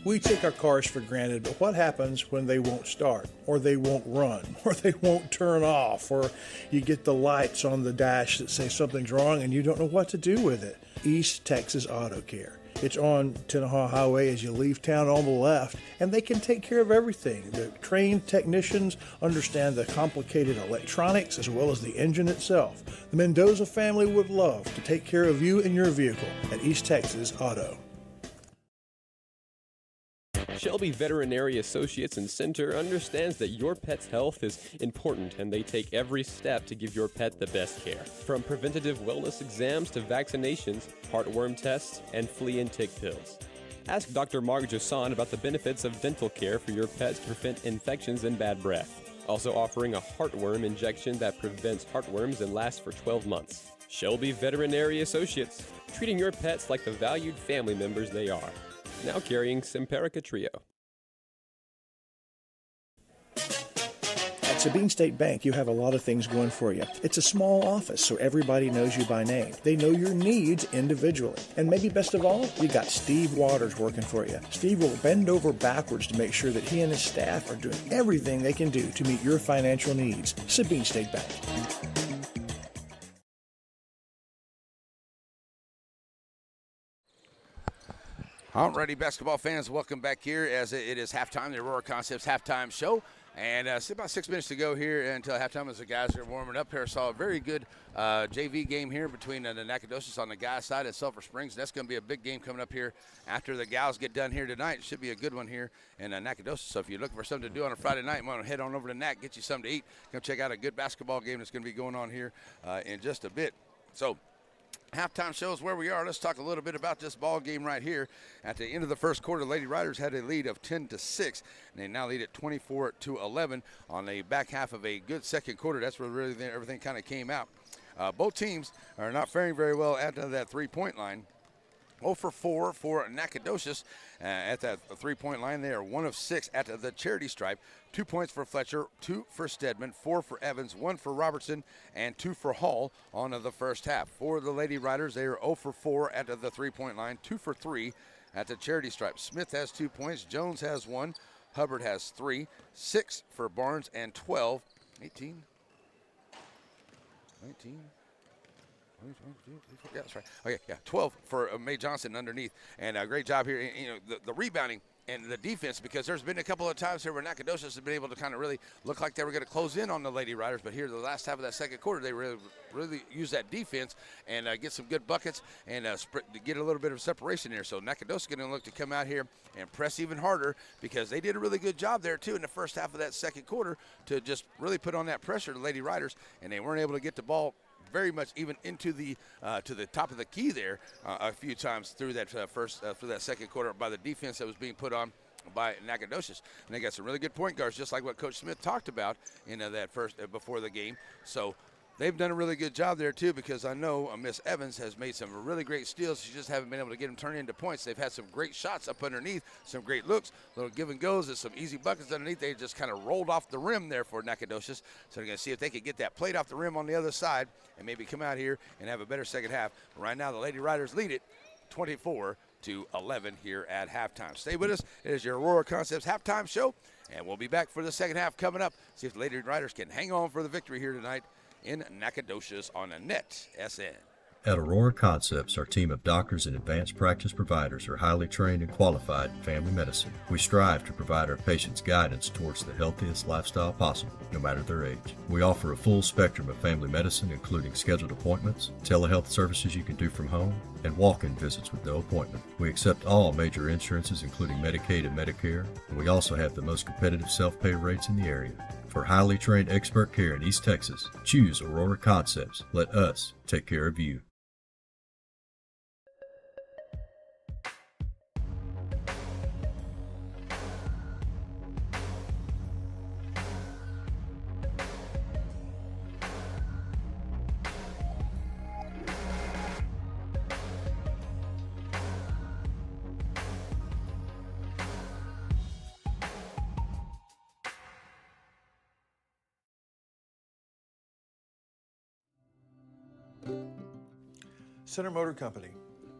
We take our cars for granted, but what happens when they won't start, or they won't run, or they won't turn off, or you get the lights on the dash that say something's wrong and you don't know what to do with it? East Texas Auto Care. It's on Tenaha Highway as you leave town on the left, and they can take care of everything. The trained technicians understand the complicated electronics as well as the engine itself. The Mendoza family would love to take care of you and your vehicle at East Texas Auto. Shelby Veterinary Associates in Center understands that your pet's health is important, and they take every step to give your pet the best care. From preventative wellness exams to vaccinations, heartworm tests, and flea and tick pills. Ask Dr. Mark Jasson about the benefits of dental care for your pets to prevent infections and bad breath. Also offering a heartworm injection that prevents heartworms and lasts for 12 months. Shelby Veterinary Associates, treating your pets like the valued family members they are. Now carrying Simparica Trio. At Sabine State Bank, you have a lot of things going for you. It's a small office, so everybody knows you by name. They know your needs individually. And maybe best of all, you got Steve Waters working for you. Steve will bend over backwards to make sure that he and his staff are doing everything they can do to meet your financial needs. Sabine State Bank. Alrighty, basketball fans, welcome back here as it is halftime, the Aurora Concepts halftime show. And about 6 minutes to go here until halftime as the guys are warming up here. Saw a very good JV game here between the Nacogdoches on the guys' side and Sulphur Springs. That's going to be a big game coming up here after the gals get done here tonight. It should be a good one here in Nacogdoches. So if you're looking for something to do on a Friday night, you want to head on over to Nac, get you something to eat. Come check out a good basketball game that's going to be going on here in just a bit. So halftime shows where we are. Let's talk a little bit about this ball game right here. At the end of the first quarter, Lady Riders had a lead of 10-6, and they now lead at 24-11 on the back half of a good second quarter. That's where really everything kind of came out. Both teams are not faring very well at that three-point line. 0 for 4 for Nacogdoches at that three-point line. They are 1 of 6 at the charity stripe. 2 points for Fletcher, 2 for Stedman, 4 for Evans, 1 for Robertson, and 2 for Hall on the first half. For the Lady Riders, they are 0 for 4 at the three-point line, 2 for 3 at the charity stripe. Smith has 2 points, Jones has 1, Hubbard has 3, 6 for Barnes, and 12, 18, 19, yeah, that's right. Okay, yeah, 12 for Mae Johnson underneath, and a great job here. You know, the rebounding and the defense, because there's been a couple of times here where Nacogdoches has been able to kind of really look like they were going to close in on the Lady Riders, but here the last half of that second quarter, they really use that defense and get some good buckets and get a little bit of separation here. So Nacogdoches is going to look to come out here and press even harder, because they did a really good job there too in the first half of that second quarter to just really put on that pressure to the Lady Riders, and they weren't able to get the ball very much even into the to the top of the key there a few times through that through that second quarter by the defense that was being put on by Nacogdoches. And they got some really good point guards, just like what Coach Smith talked about in that first before the game. So they've done a really good job there too, because I know Miss Evans has made some really great steals. She just haven't been able to get them turned into points. They've had some great shots up underneath, some great looks, little give and goes, and some easy buckets underneath. They just kind of rolled off the rim there for Nacogdoches. So they're going to see if they can get that plate off the rim on the other side and maybe come out here and have a better second half. But right now the Lady Riders lead it 24-11 here at halftime. Stay with us. It is your Aurora Concepts halftime show, and we'll be back for the second half coming up. See if the Lady Riders can hang on for the victory here tonight in Nacogdoches on a net SN. At Aurora Concepts, our team of doctors and advanced practice providers are highly trained and qualified in family medicine. We strive to provide our patients guidance towards the healthiest lifestyle possible, no matter their age. We offer a full spectrum of family medicine, including scheduled appointments, telehealth services you can do from home, and walk-in visits with no appointment. We accept all major insurances, including Medicaid and Medicare, and we also have the most competitive self-pay rates in the area. For highly trained expert care in East Texas, choose Aurora Concepts. Let us take care of you. Center Motor Company.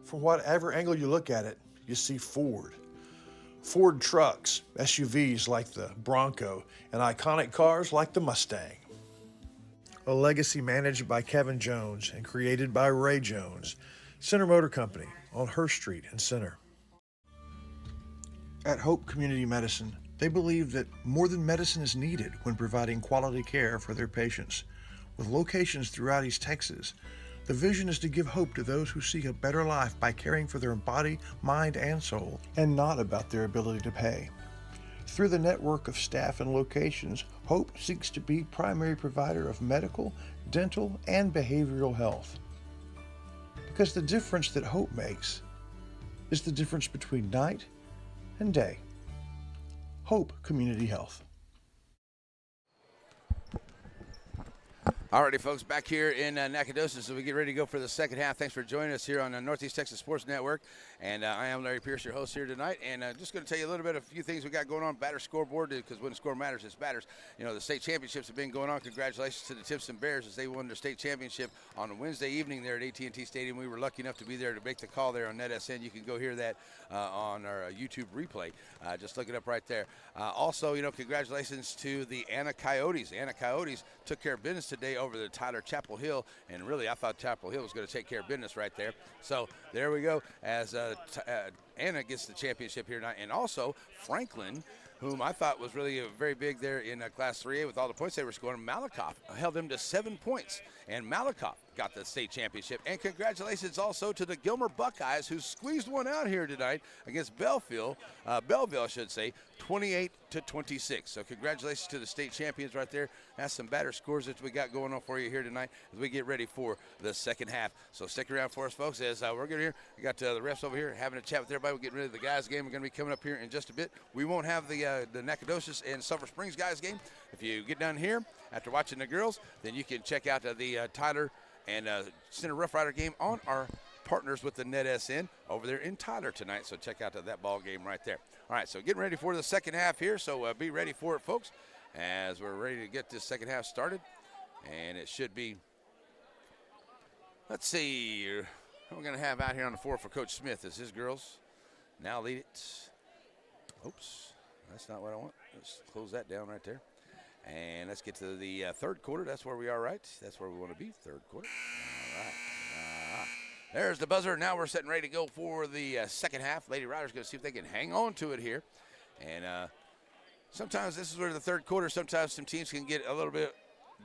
From whatever angle you look at it, you see Ford. Ford trucks, SUVs like the Bronco, and iconic cars like the Mustang. A legacy managed by Kevin Jones and created by Ray Jones. Center Motor Company on Hurst Street in Center. At Hope Community Medicine, they believe that more than medicine is needed when providing quality care for their patients. With locations throughout East Texas, The vision is to give hope to those who seek a better life by caring for their body, mind, and soul, and not about their ability to pay. Through the network of staff and locations, Hope seeks to be primary provider of medical, dental, and behavioral health. Because the difference that Hope makes is the difference between night and day. Hope Community Health. Alrighty, folks, back here in Nacogdoches as we get ready to go for the second half. Thanks for joining us here on the Northeast Texas Sports Network. And I am Larry Pierce, your host here tonight. And just going to tell you a little bit of a few things we got going on. Batter scoreboard, because when the score matters, it's batters. You know, the state championships have been going on. Congratulations to the Timpson Bears as they won their state championship on Wednesday evening there at AT&T Stadium. We were lucky enough to be there to make the call there on NetSN. You can go hear that on our YouTube replay. Just look it up right there. Also, you know, congratulations to the Anna Coyotes. Anna Coyotes took care of business today over the Tyler Chapel Hill, and really I thought Chapel Hill was going to take care of business right there. So there we go as Anna gets the championship here tonight. And also Franklin, whom I thought was really very big there in Class 3A with all the points they were scoring. Malakoff held them to 7 points, and Malakoff got the state championship. And congratulations also to the Gilmer Buckeyes, who squeezed one out here tonight against Belleville, I should say, 28-26. So congratulations to the state champions right there. That's some batter scores that we got going on for you here tonight as we get ready for the second half. So stick around for us, folks, as we're going to hear. We got the refs over here having a chat with everybody. We're getting ready for the guys' game. We're going to be coming up here in just a bit. We won't have the Nacogdoches and Sulphur Springs guys' game. If you get down here after watching the girls, then you can check out the Tyler and Center Rough Rider game on our partners with the NetSN over there in Tyler tonight. So check out that ball game right there. All right, so getting ready for the second half here. So be ready for it, folks, as we're ready to get this second half started. And it should be, let's see, we're going to have out here on the floor for Coach Smith as his girls now lead it. Oops, that's not what I want. Let's close that down right there. And let's get to the third quarter. That's where we are, right? That's where we want to be, third quarter. All right. There's the buzzer. Now we're setting ready to go for the second half. Lady Riders going to see if they can hang on to it here. And sometimes this is where the third quarter, sometimes some teams can get a little bit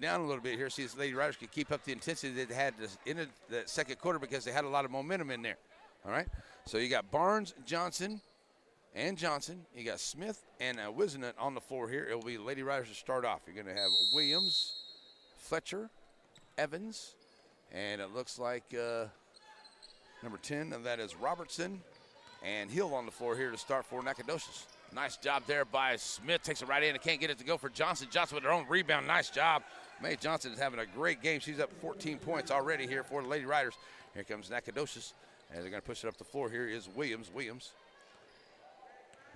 down a little bit here. See if the Lady Riders can keep up the intensity that they had in the second quarter because they had a lot of momentum in there. All right? So you got Barnes, Johnson, and Johnson. You got Smith and Wisenant on the floor here. It will be Lady Riders to start off. You're going to have Williams, Fletcher, Evans, and it looks like number 10, and that is Robertson and Hill on the floor here to start for Nacogdoches. Nice job there by Smith. Takes it right in and can't get it to go for Johnson. Johnson with her own rebound. Nice job. Mae Johnson is having a great game. She's up 14 points already here for the Lady Riders. Here comes Nacogdoches, and they're going to push it up the floor. Here is Williams.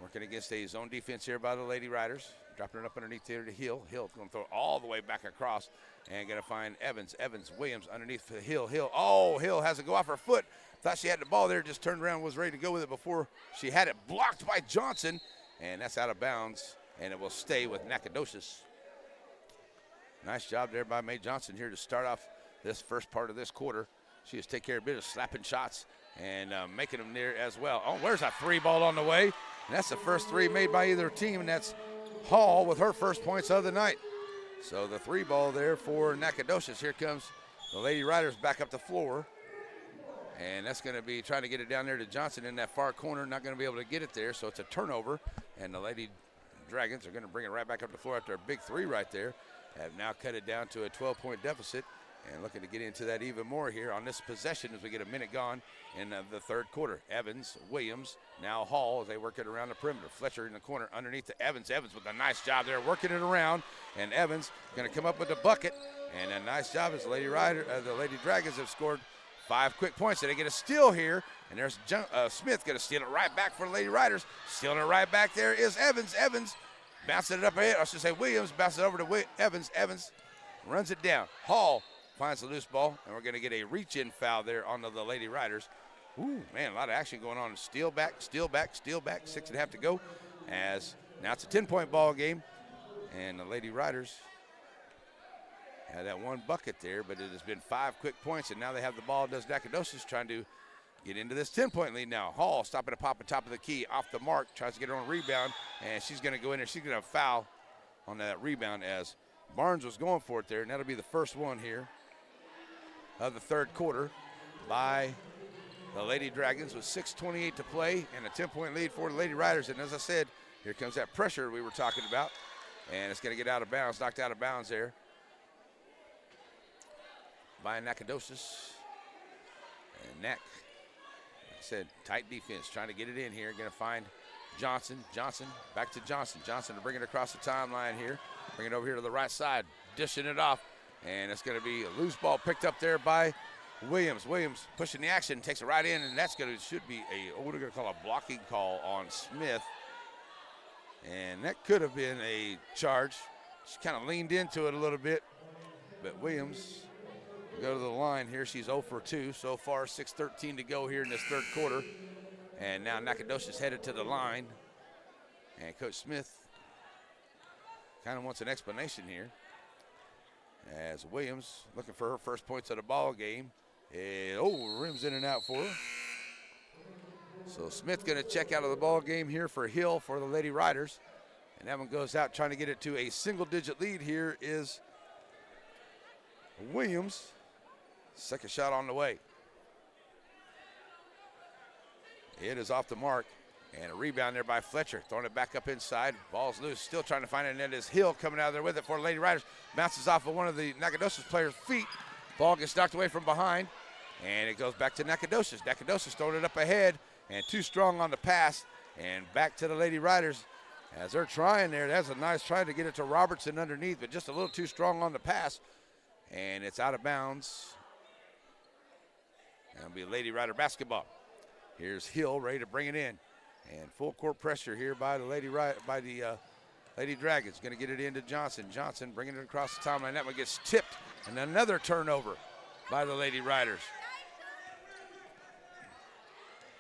Working against a zone defense here by the Lady Riders. Dropping it up underneath there to Hill. Hill going to throw it all the way back across and going to find Evans. Williams underneath for Hill. Oh, Hill has to go off her foot. Thought she had the ball there, just turned around, was ready to go with it before she had it blocked by Johnson. And that's out of bounds, and it will stay with Nacogdoches. Nice job there by Mae Johnson here to start off this first part of this quarter. She has taken care of a bit of slapping shots and making them there as well. Oh, where's a three ball on the way? And that's the first three made by either team, and that's Hall with her first points of the night. So the three ball there for Nacogdoches. Here comes the Lady Riders back up the floor. And that's going to be trying to get it down there to Johnson in that far corner. Not going to be able to get it there, so it's a turnover. And the Lady Dragons are going to bring it right back up the floor after a big three right there. Have now cut it down to a 12-point deficit. And looking to get into that even more here on this possession as we get a minute gone in the third quarter. Evans, Williams, now Hall as they work it around the perimeter. Fletcher in the corner underneath to Evans. Evans with a nice job there working it around. And Evans going to come up with the bucket. And a nice job as the Lady Dragons have scored 5 quick points. So they get a steal here. And there's Smith going to steal it right back for the Lady Riders. Stealing it right back there is Evans. Evans bouncing it up ahead. I should say Williams bounces it over to Evans. Evans runs it down. Hall finds the loose ball, and we're going to get a reach-in foul there on the Lady Riders. Ooh, man, a lot of action going on. Steal back, 6.5 to go. As now it's a 10-point ball game, and the Lady Riders had that one bucket there, but it has been 5 quick points, and now they have the ball. Does Nacogdoches trying to get into this 10-point lead now. Hall stopping to pop at top of the key, off the mark, tries to get her own rebound, and she's going to go in there. She's going to foul on that rebound as Barnes was going for it there, and that'll be the first one here. of the third quarter by the Lady Dragons with 6:28 to play and a 10-point lead for the Lady Riders. And as I said, here comes that pressure we were talking about. And it's going to get out of bounds, knocked out of bounds there by Nacogdoches. And Nac, like I said, tight defense, trying to get it in here. Going to find Johnson. Johnson, back to Johnson. Johnson to bring it across the timeline here. Bring it over here to the right side, dishing it off. And it's going to be a loose ball picked up there by Williams. Williams pushing the action, takes it right in, and that's should be what are we going to call a blocking call on Smith. And that could have been a charge. She kind of leaned into it a little bit. But Williams will go to the line here. She's 0 for 2 so far, 6:13 to go here in this third quarter. And now Nacogdoches headed to the line. And Coach Smith kind of wants an explanation here. As Williams looking for her first points of the ball game. And, rims in and out for her. So Smith going to check out of the ball game here for Hill for the Lady Riders. And that one goes out trying to get it to a single-digit lead. Here is Williams. Second shot on the way. It is off the mark. And a rebound there by Fletcher. Throwing it back up inside. Ball's loose. Still trying to find it. And that is Hill coming out of there with it for the Lady Riders. Bounces off of one of the Nacogdoches players' feet. Ball gets knocked away from behind. And it goes back to Nacogdoches. Nacogdoches throwing it up ahead. And too strong on the pass. And back to the Lady Riders as they're trying there. That's a nice try to get it to Robertson underneath, but just a little too strong on the pass. And it's out of bounds. That'll be Lady Rider basketball. Here's Hill ready to bring it in. And full court pressure here by the Lady Dragons. Going to get it into Johnson. Johnson bringing it across the timeline. That one gets tipped. And another turnover by the Lady Riders.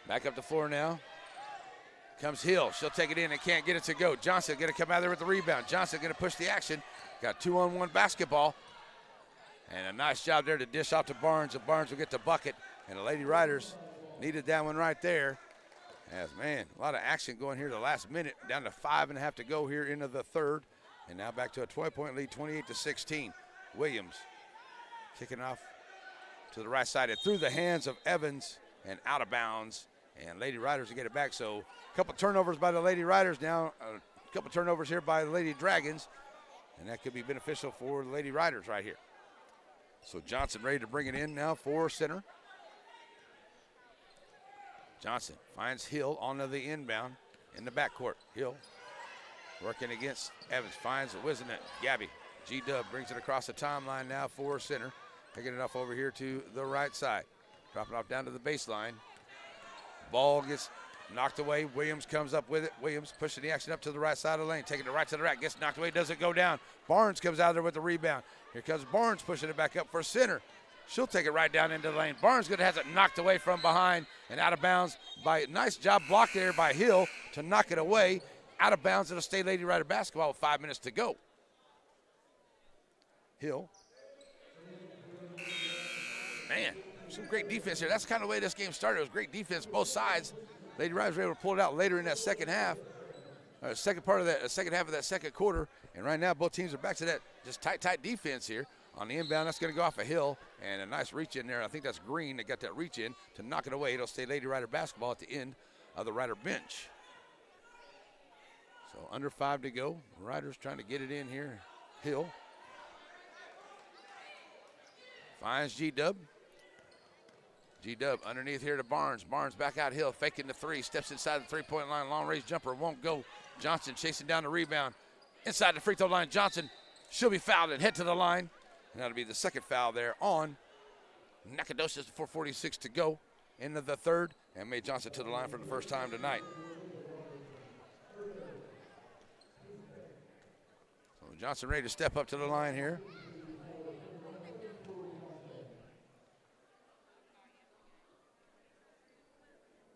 Back up the floor now. Comes Hill. She'll take it in and can't get it to go. Johnson going to come out there with the rebound. Johnson going to push the action. Got 2-on-1 basketball. And a nice job there to dish off to Barnes. And Barnes will get the bucket. And the Lady Riders needed that one right there. As, man, a lot of action going here the last minute. Down to 5.5 to go here into the third. And now back to a 20-point lead, 28-16. Williams kicking off to the right side. And through the hands of Evans and out of bounds. And Lady Riders will get it back. So a couple turnovers by the Lady Riders now. A couple turnovers here by the Lady Dragons. And that could be beneficial for the Lady Riders right here. So Johnson ready to bring it in now for center. Johnson finds Hill onto the inbound in the backcourt. Hill working against Evans. Finds Wisenet. Gabby. G-Dub brings it across the timeline now for center. Picking it off over here to the right side. Dropping off down to the baseline. Ball gets knocked away. Williams comes up with it. Williams pushing the action up to the right side of the lane. Taking it right to the rack. Gets knocked away. Doesn't go down. Barnes comes out there with the rebound. Here comes Barnes pushing it back up for center. She'll take it right down into the lane. Barnes going to have it knocked away from behind and out of bounds. By nice job blocked there by Hill to knock it away. Out of bounds. It'll stay Lady Rider basketball with 5 minutes to go. Hill. Man, some great defense here. That's kind of the way this game started. It was great defense both sides. Lady Riders were able to pull it out later in that second half. Second half of that second quarter. And right now both teams are back to that just tight defense here. On the inbound, that's going to go off a Hill. And a nice reach in there. I think that's Green that got that reach in to knock it away. It'll stay Lady Rider basketball at the end of the Rider bench. So under 5 to go. Riders trying to get it in here. Hill finds G-Dub. G-Dub underneath here to Barnes. Barnes back out Hill, faking the three. Steps inside the three-point line. Long range jumper won't go. Johnson chasing down the rebound. Inside the free throw line, Johnson. She'll be fouled and head to the line. And that'll be the second foul there on Nacogdoches. 4:46 to go into the third. And Mae Johnson to the line for the first time tonight. So Johnson ready to step up to the line here.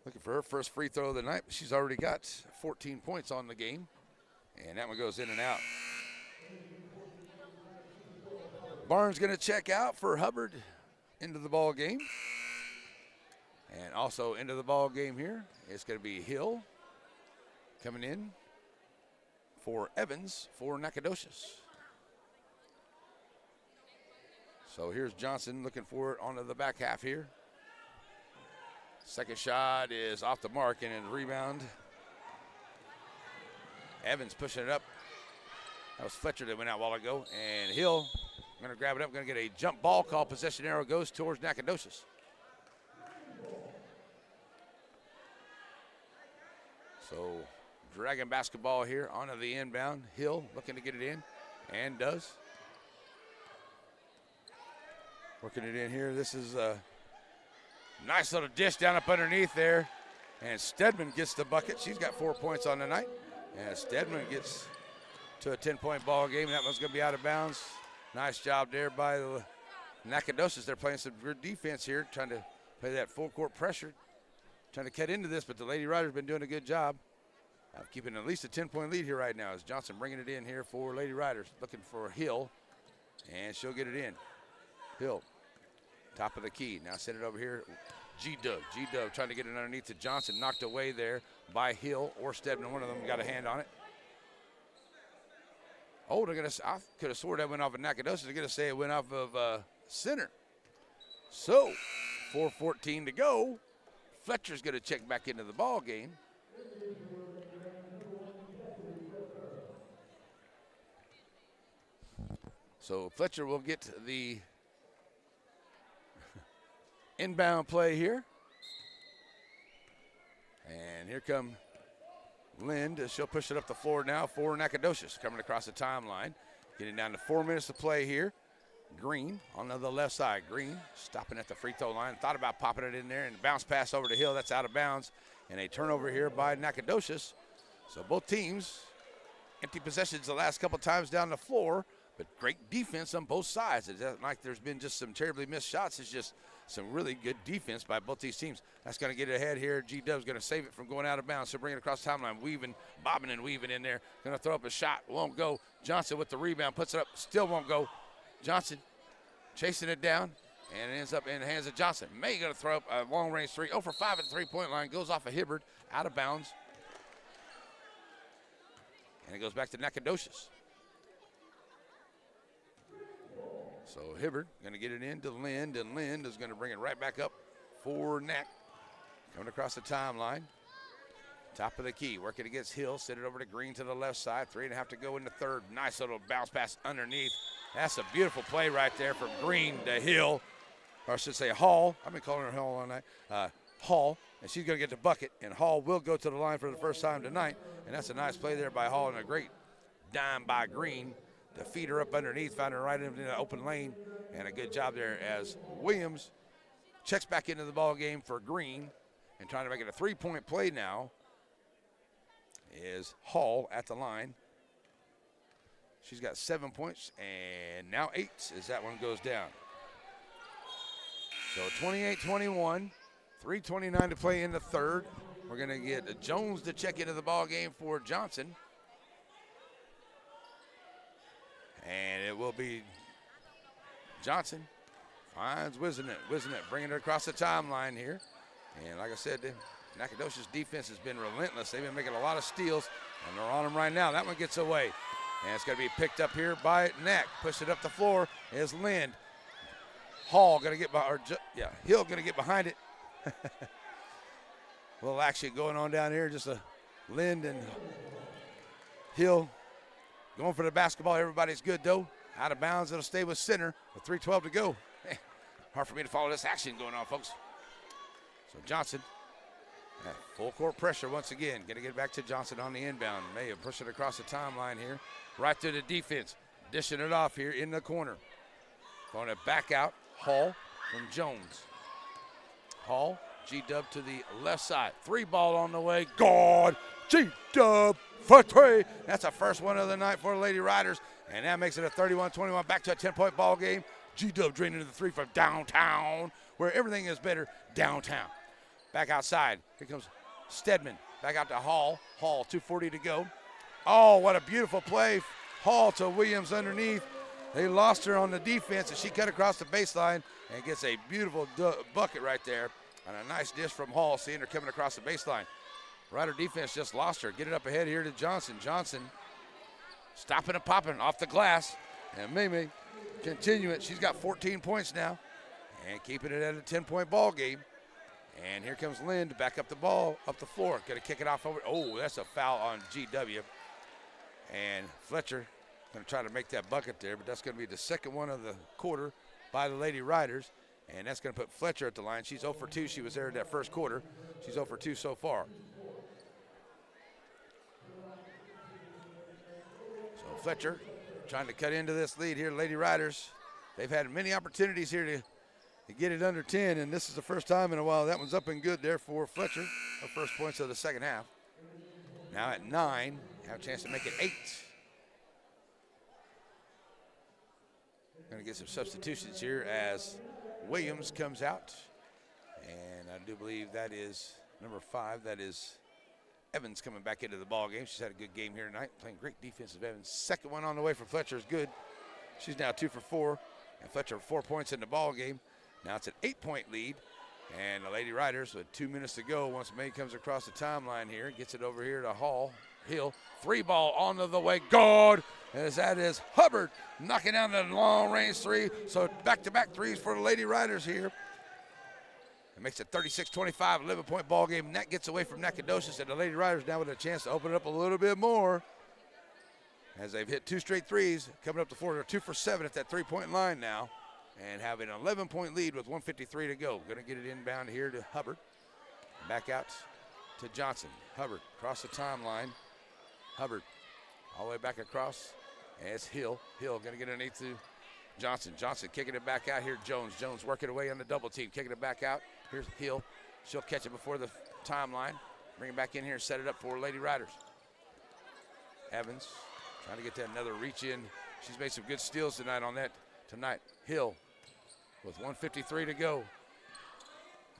Looking for her first free throw of the night, but she's already got 14 points on the game. And that one goes in and out. Barnes going to check out for Hubbard into the ball game. And also into the ball game here, it's going to be Hill coming in for Evans for Nacogdoches. So here's Johnson looking for it onto the back half here. Second shot is off the mark and in rebound. Evans pushing it up. That was Fletcher that went out a while ago. And Hill going to grab it up, going to get a jump ball call. Possession arrow goes towards Nacogdoches. So Dragon basketball here onto the inbound. Hill looking to get it in and does. Working it in here. This is a nice little dish down up underneath there. And Stedman gets the bucket. She's got 4 points on the night. And Stedman gets to a 10-point ball game. That one's going to be out of bounds. Nice job there by the Nacogdoches. They're playing some good defense here, trying to play that full court pressure, trying to cut into this, but the Lady Riders have been doing a good job of keeping at least a 10-point lead here right now as Johnson bringing it in here for Lady Riders, looking for Hill, and she'll get it in. Hill, top of the key. Now send it over here. G-Dub trying to get it underneath to Johnson. Knocked away there by Hill or Stedman. One of them got a hand on it. Oh, I could have swore that went off of Nacogdoches. They're going to say it went off of center. So, 4:14 to go. Fletcher's going to check back into the ball game. So Fletcher will get the inbound play here. And here come Lind. She'll push it up the floor now for Nacogdoches. Coming across the timeline. Getting down to 4 minutes to play here. Green on the left side. Green stopping at the free throw line. Thought about popping it in there and bounce pass over to Hill. That's out of bounds. And a turnover here by Nacogdoches. So both teams empty possessions the last couple times down the floor, but great defense on both sides. It's not like there's been just some terribly missed shots. It's just some really good defense by both these teams. That's going to get it ahead here. G-Dub's going to save it from going out of bounds. So bring it across the timeline, bobbing and weaving in there. Going to throw up a shot. Won't go. Johnson with the rebound. Puts it up. Still won't go. Johnson chasing it down. And it ends up in the hands of Johnson. May going to throw up a long-range three. 0 for 5 at the three-point line. Goes off of Hibbard. Out of bounds. And it goes back to Nacogdoches. So Hibbard going to get it into Lind, and Lind is going to bring it right back up for Nac. Coming across the timeline. Top of the key, working against Hill. Send it over to Green to the left side. 3.5 to go in the third. Nice little bounce pass underneath. That's a beautiful play right there from Green to Hill. Or I should say Hall. I've been calling her Hall all night. Hall, and she's going to get the bucket. And Hall will go to the line for the first time tonight. And that's a nice play there by Hall and a great dime by Green to feed her up underneath, found her right into the open lane, and a good job there as Williams checks back into the ball game for Green and trying to make it a three-point play now is Hall at the line. She's got 7 points and now 8 as that one goes down. So 28-21, 3:29 to play in the third. We're going to get Jones to check into the ball game for Johnson. And it will be Johnson finds Wisenet, bringing it across the timeline here. And like I said, Nacogdoches' defense has been relentless. They've been making a lot of steals, and they're on them right now. That one gets away. And it's going to be picked up here by Nac. Push it up the floor is Lind. Hall going to get behind, Hill going to get behind it. A little action going on down here. Just a Lind and Hill going for the basketball. Everybody's good, though. Out of bounds. It'll stay with center with 3:12 to go. Hard for me to follow this action going on, folks. So Johnson, full court pressure once again. Going to get back to Johnson on the inbound. May have pushed it across the timeline here. Right through the defense. Dishing it off here in the corner. Throwing it back out. Hall from Jones. Hall, G-Dub to the left side. 3 ball on the way. Good. G-Dub for 3. That's the first one of the night for the Lady Riders. And that makes it a 31-21. Back to a 10-point ball game. G-Dub draining to the 3 from downtown, where everything is better downtown. Back outside. Here comes Stedman. Back out to Hall. Hall, 2:40 to go. Oh, what a beautiful play. Hall to Williams underneath. They lost her on the defense, and she cut across the baseline and gets a beautiful bucket right there. And a nice dish from Hall, seeing her coming across the baseline. Rider defense just lost her. Get it up ahead here to Johnson. Johnson stopping and popping off the glass. And Mimi continue it. She's got 14 points now and keeping it at a 10-point ball game. And here comes Lynn to back up the ball up the floor. Going to kick it off over. Oh, that's a foul on GW. And Fletcher going to try to make that bucket there, but that's going to be the second one of the quarter by the Lady Riders. And that's going to put Fletcher at the line. She's 0 for 2. She was there in that first quarter. She's 0 for 2 so far. So Fletcher trying to cut into this lead here. Lady Riders, they've had many opportunities here to get it under 10, and this is the first time in a while. That one's up and good there for Fletcher. Her first points of the second half. Now at 9, have a chance to make it 8. Going to get some substitutions here as Williams comes out. And I do believe that is number 5. That is Evans coming back into the ball game. She's had a good game here tonight, playing great defensive Evans. Second one on the way for Fletcher is good. She's now 2 for 4, and Fletcher 4 points in the ball game. Now it's an 8-point lead, and the Lady Riders with 2 minutes to go. Once May comes across the timeline here, gets it over here to Hill. 3 ball onto the way, good. As that is Hubbard knocking down the long range 3. So back-to-back threes for the Lady Riders here. It makes it 36-25, 11-point ball game. And that gets away from Nacogdoches, and the Lady Riders now with a chance to open it up a little bit more. As they've hit 2 straight threes, coming up the floor. They're 2 for 7 at that 3-point line now. And have an 11-point lead with 1:53 to go. Going to get it inbound here to Hubbard. Back out to Johnson. Hubbard across the timeline. Hubbard all the way back across. And it's Hill. Hill going to get underneath to Johnson. Johnson kicking it back out here. Jones working away on the double team. Kicking it back out. Here's Hill. She'll catch it before the timeline. Bring it back in here and set it up for Lady Riders. Evans trying to get that another reach in. She's made some good steals tonight on that. Hill with 1:53 to go.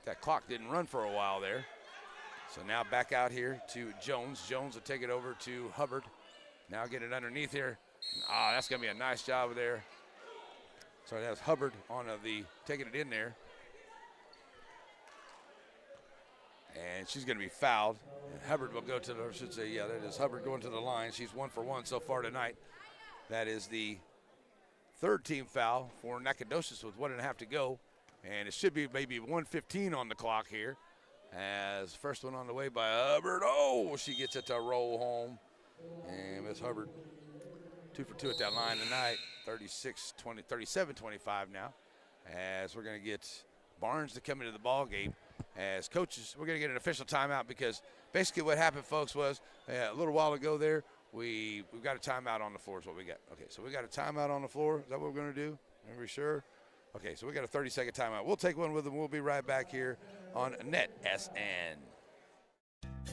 That clock didn't run for a while there. So now back out here to Jones. Jones will take it over to Hubbard. Now get it underneath here. That's going to be a nice job there. So that's Hubbard on taking it in there. And she's going to be fouled. And Hubbard will go to that is Hubbard going to the line. She's 1 for 1 so far tonight. That is the 3rd team foul for Nacogdoches with 1.5 to go. And it should be maybe 1:15 on the clock here. As first one on the way by Hubbard. She gets it to roll home. And Miss Hubbard 2 for 2 at that line tonight. 37-25 now. As we're going to get Barnes to come into the ball game. As coaches, we're going to get an official timeout because basically what happened, folks, was a little while ago there, we've got a timeout on the floor is what we got. Okay, so we got a timeout on the floor. Is that what we're going to do? Are we sure? Okay, so we got a 30-second timeout. We'll take one with them. We'll be right back here on NetSN.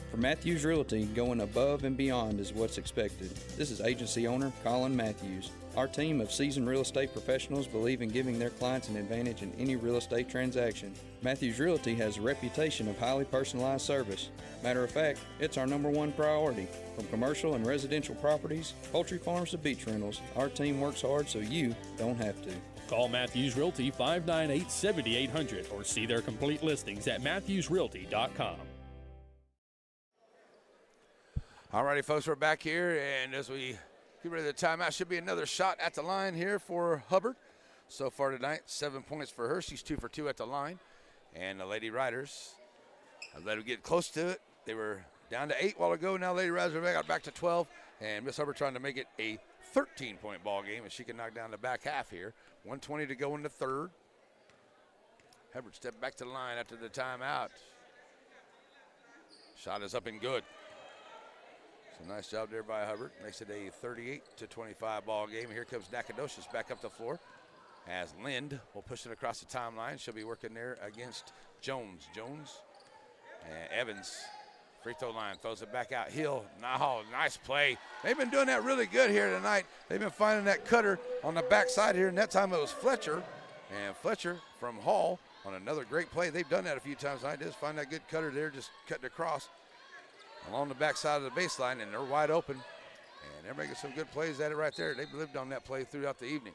For Matthews Realty, going above and beyond is what's expected. This is agency owner Colin Matthews. Our team of seasoned real estate professionals believe in giving their clients an advantage in any real estate transaction. Matthews Realty has a reputation of highly personalized service. Matter of fact, it's our #1 priority. From commercial and residential properties, poultry farms to beach rentals, our team works hard so you don't have to. Call Matthews Realty 598-7800 or see their complete listings at matthewsrealty.com. All righty, folks, we're back here, and as we get ready to timeout, should be another shot at the line here for Hubbard. So far tonight, 7 points for her. She's 2 for 2 at the line. And the Lady Riders have let her get close to it. They were down to 8 while ago. Now Lady Riders got back to 12. And Miss Hubbard trying to make it a 13-point ball game, and she can knock down the back half here. 1:20 to go in the 3rd. Hubbard stepped back to the line after the timeout. Shot is up and good. So nice job there by Hubbard. Makes it a 38-25 ball game. Here comes Nacogdoches back up the floor as Lind will push it across the timeline. She'll be working there against Jones. And Evans, free throw line, throws it back out. Hill, nice play. They've been doing that really good here tonight. They've been finding that cutter on the backside here, and that time it was Fletcher. And Fletcher from Hall on another great play. They've done that a few times tonight. Just find that good cutter there, just cutting across along the backside of the baseline, and they're wide open. And they're making some good plays at it right there. They've lived on that play throughout the evening.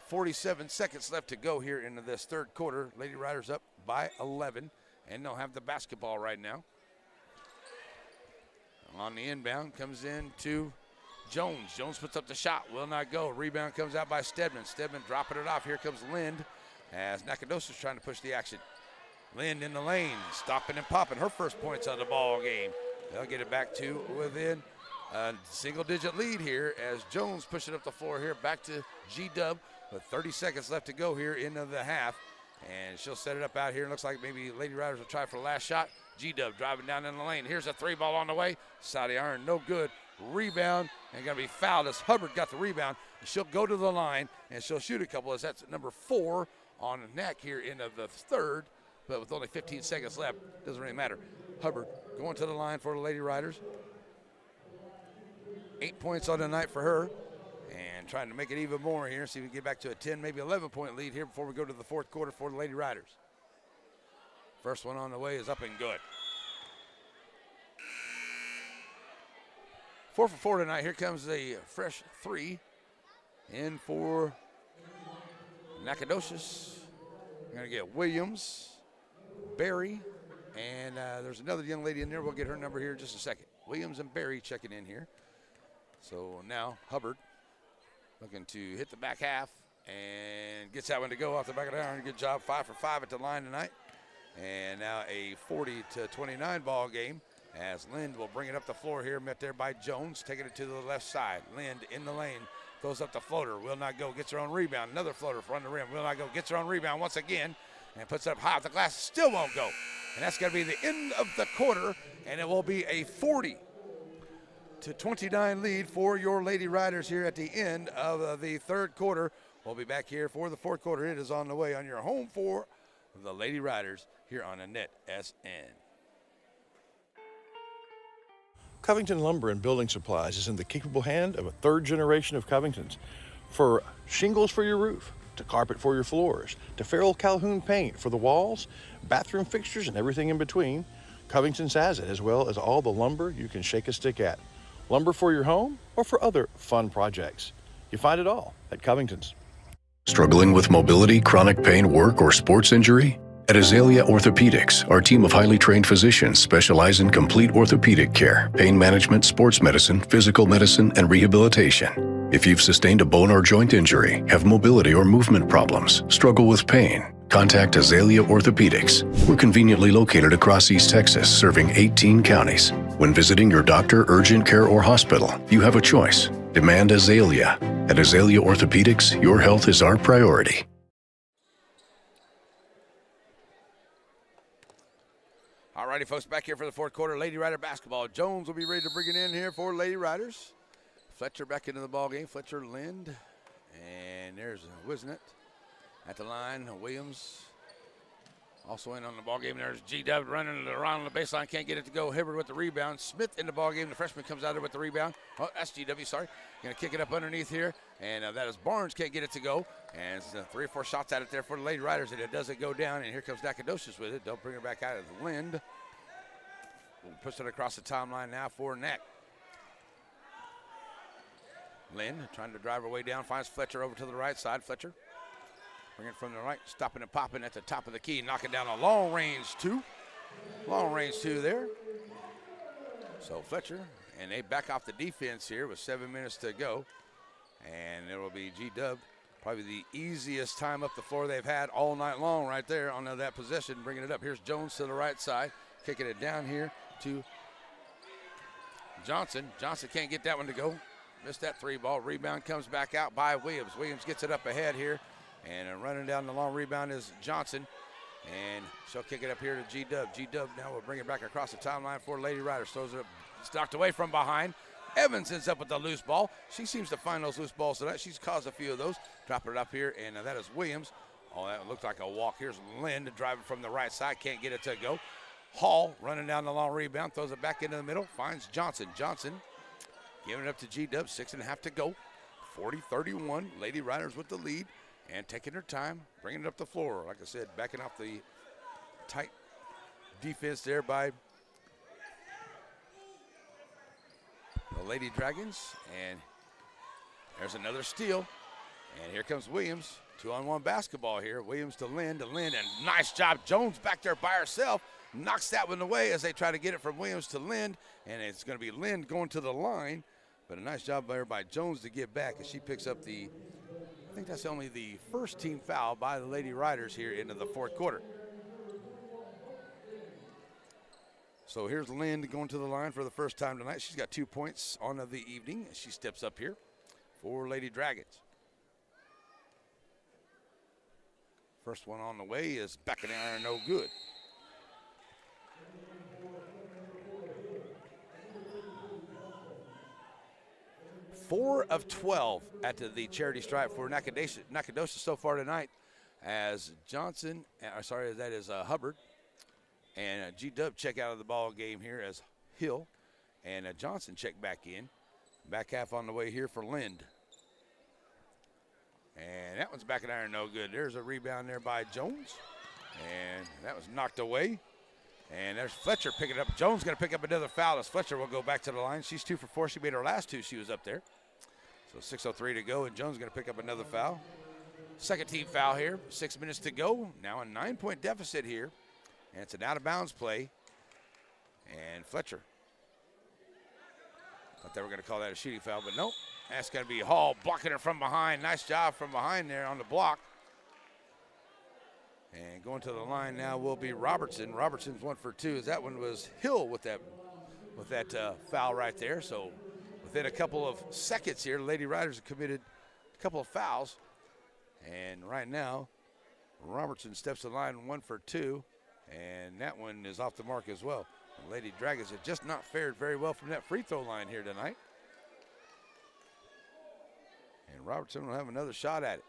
47 seconds left to go here into this 3rd quarter. Lady Riders up by 11, and they'll have the basketball right now. On the inbound comes in to Jones. Jones puts up the shot, will not go. Rebound comes out by Stedman. Stedman dropping it off. Here comes Lind as Nacogdoches trying to push the action. Lind in the lane, stopping and popping. Her first points on the ball game. They'll get it back to within a single-digit lead here as Jones pushing up the floor here. Back to G-Dub with 30 seconds left to go here into the half. And she'll set it up out here. Looks like maybe Lady Riders will try for the last shot. G-Dub driving down in the lane. Here's a three ball on the way. Side iron, no good. Rebound, and going to be fouled as Hubbard got the rebound. She'll go to the line, and she'll shoot a couple as that's number 4 on the neck here into the third. But with only 15 seconds left, doesn't really matter. Hubbard going to the line for the Lady Riders. 8 points on the night for her. And trying to make it even more here. See if we can get back to a 10, maybe 11-point lead here before we go to the fourth quarter for the Lady Riders. First one on the way is up and good. 4 for 4 tonight. Here comes a fresh 3 in for Nacogdoches. We're going to get Williams, Barry, and there's another young lady in there. We'll get her number here in just a second. Williams and Barry checking in here. So now Hubbard looking to hit the back half and gets that one to go off the back of the iron. Good job, 5 for 5 at the line tonight. And now a 40-29 ball game as Lind will bring it up the floor here, met there by Jones, taking it to the left side. Lind in the lane, throws up the floater, will not go, gets her own rebound. Another floater from the rim, will not go, gets her own rebound once again, and puts it up high off the glass, still won't go. And that's going to be the end of the quarter, and it will be a 40-29 lead for your Lady Riders here at the end of the third quarter. We'll be back here for the fourth quarter. It is on the way on your home for the Lady Riders here on Annette SN. Covington Lumber and Building Supplies is in the capable hand of a third generation of Covingtons. For shingles for your roof, to carpet for your floors, to Farrell Calhoun paint for the walls, bathroom fixtures, and everything in between, Covington's has it, as well as all the lumber you can shake a stick at. Lumber for your home or for other fun projects. You find it all at Covington's. Struggling with mobility, chronic pain, work, or sports injury? At Azalea Orthopedics, our team of highly trained physicians specialize in complete orthopedic care, pain management, sports medicine, physical medicine, and rehabilitation. If you've sustained a bone or joint injury, have mobility or movement problems, struggle with pain, contact Azalea Orthopedics. We're conveniently located across East Texas, serving 18 counties. When visiting your doctor, urgent care, or hospital, you have a choice. Demand Azalea. At Azalea Orthopedics, your health is our priority. All righty, folks, back here for the fourth quarter. Lady Rider basketball. Jones will be ready to bring it in here for Lady Riders. Fletcher back into the ball game. Fletcher, Lind, and there's Wisnett at the line. Williams also in on the ball game. There's G-Dub running around the baseline. Can't get it to go. Hibbert with the rebound. Smith in the ball game. The freshman comes out there with the rebound. Oh, that's GW, sorry. Going to kick it up underneath here. And that is Barnes. Can't get it to go. And 3 or 4 shots at it there for the Lady Riders. And it doesn't go down. And here comes Nacogdoches with it. They'll bring her back out of the Lind. We'll push it across the timeline now for Nac. Lind trying to drive her way down. Finds Fletcher over to the right side. Fletcher bring it from the right. Stopping and popping at the top of the key. Knocking down a long range 2. Long range 2 there. So Fletcher. And they back off the defense here with 7 minutes to go. And it will be G-Dub. Probably the easiest time up the floor they've had all night long right there on that possession. Bringing it up. Here's Jones to the right side. Kicking it down here to Johnson. Johnson can't get that one to go. Missed that 3 ball. Rebound comes back out by Williams. Williams gets it up ahead here. And running down the long rebound is Johnson. And she'll kick it up here to G-Dub. G-Dub now will bring it back across the timeline for Lady Riders. Throws it up. It's knocked away from behind. Evans ends up with the loose ball. She seems to find those loose balls tonight. She's caused a few of those. Dropping it up here, and that is Williams. Oh, that looked like a walk. Here's Lind driving from the right side. Can't get it to go. Hall running down the long rebound. Throws it back into the middle. Finds Johnson. Johnson giving it up to G-Dub. 6.5 to go. 40-31. Lady Riders with the lead. And taking her time. Bringing it up the floor. Like I said, backing off the tight defense there by the Lady Dragons. And there's another steal. And here comes Williams. 2-on-1 basketball here. Williams to Lind, and nice job. Jones back there by herself. Knocks that one away as they try to get it from Williams to Lind. And it's going to be Lind going to the line. But a nice job there by Jones to get back as she picks up I think that's only the first team foul by the Lady Riders here into the fourth quarter. So here's Lind going to the line for the first time tonight. She's got 2 points on the evening as she steps up here for Lady Dragons. First one on the way is back in the iron, no good. Four of 12 at the charity stripe for Nacogdoches so far tonight, as Johnson, that is Hubbard, and G-Dub check out of the ball game here as Hill, and Johnson check back in. Back half on the way here for Lind. And that one's back in iron, no good. There's a rebound there by Jones, and that was knocked away. And there's Fletcher picking it up. Jones going to pick up another foul as Fletcher will go back to the line. She's 2 for 4. She made her last 2. She was up there. So 6:03 to go, and Jones going to pick up another foul. Second team foul here. 6 minutes to go. Now a 9-point deficit here. And it's an out-of-bounds play. And Fletcher. Thought they were going to call that a shooting foul, but nope. That's going to be Hall blocking her from behind. Nice job from behind there on the block. And going to the line now will be Robertson. Robertson's 1 for 2. That one was Hill with that foul right there. So within a couple of seconds here, the Lady Riders have committed a couple of fouls. And right now, Robertson steps to the line 1 for 2. And that one is off the mark as well. The Lady Dragons have just not fared very well from that free throw line here tonight. And Robertson will have another shot at it.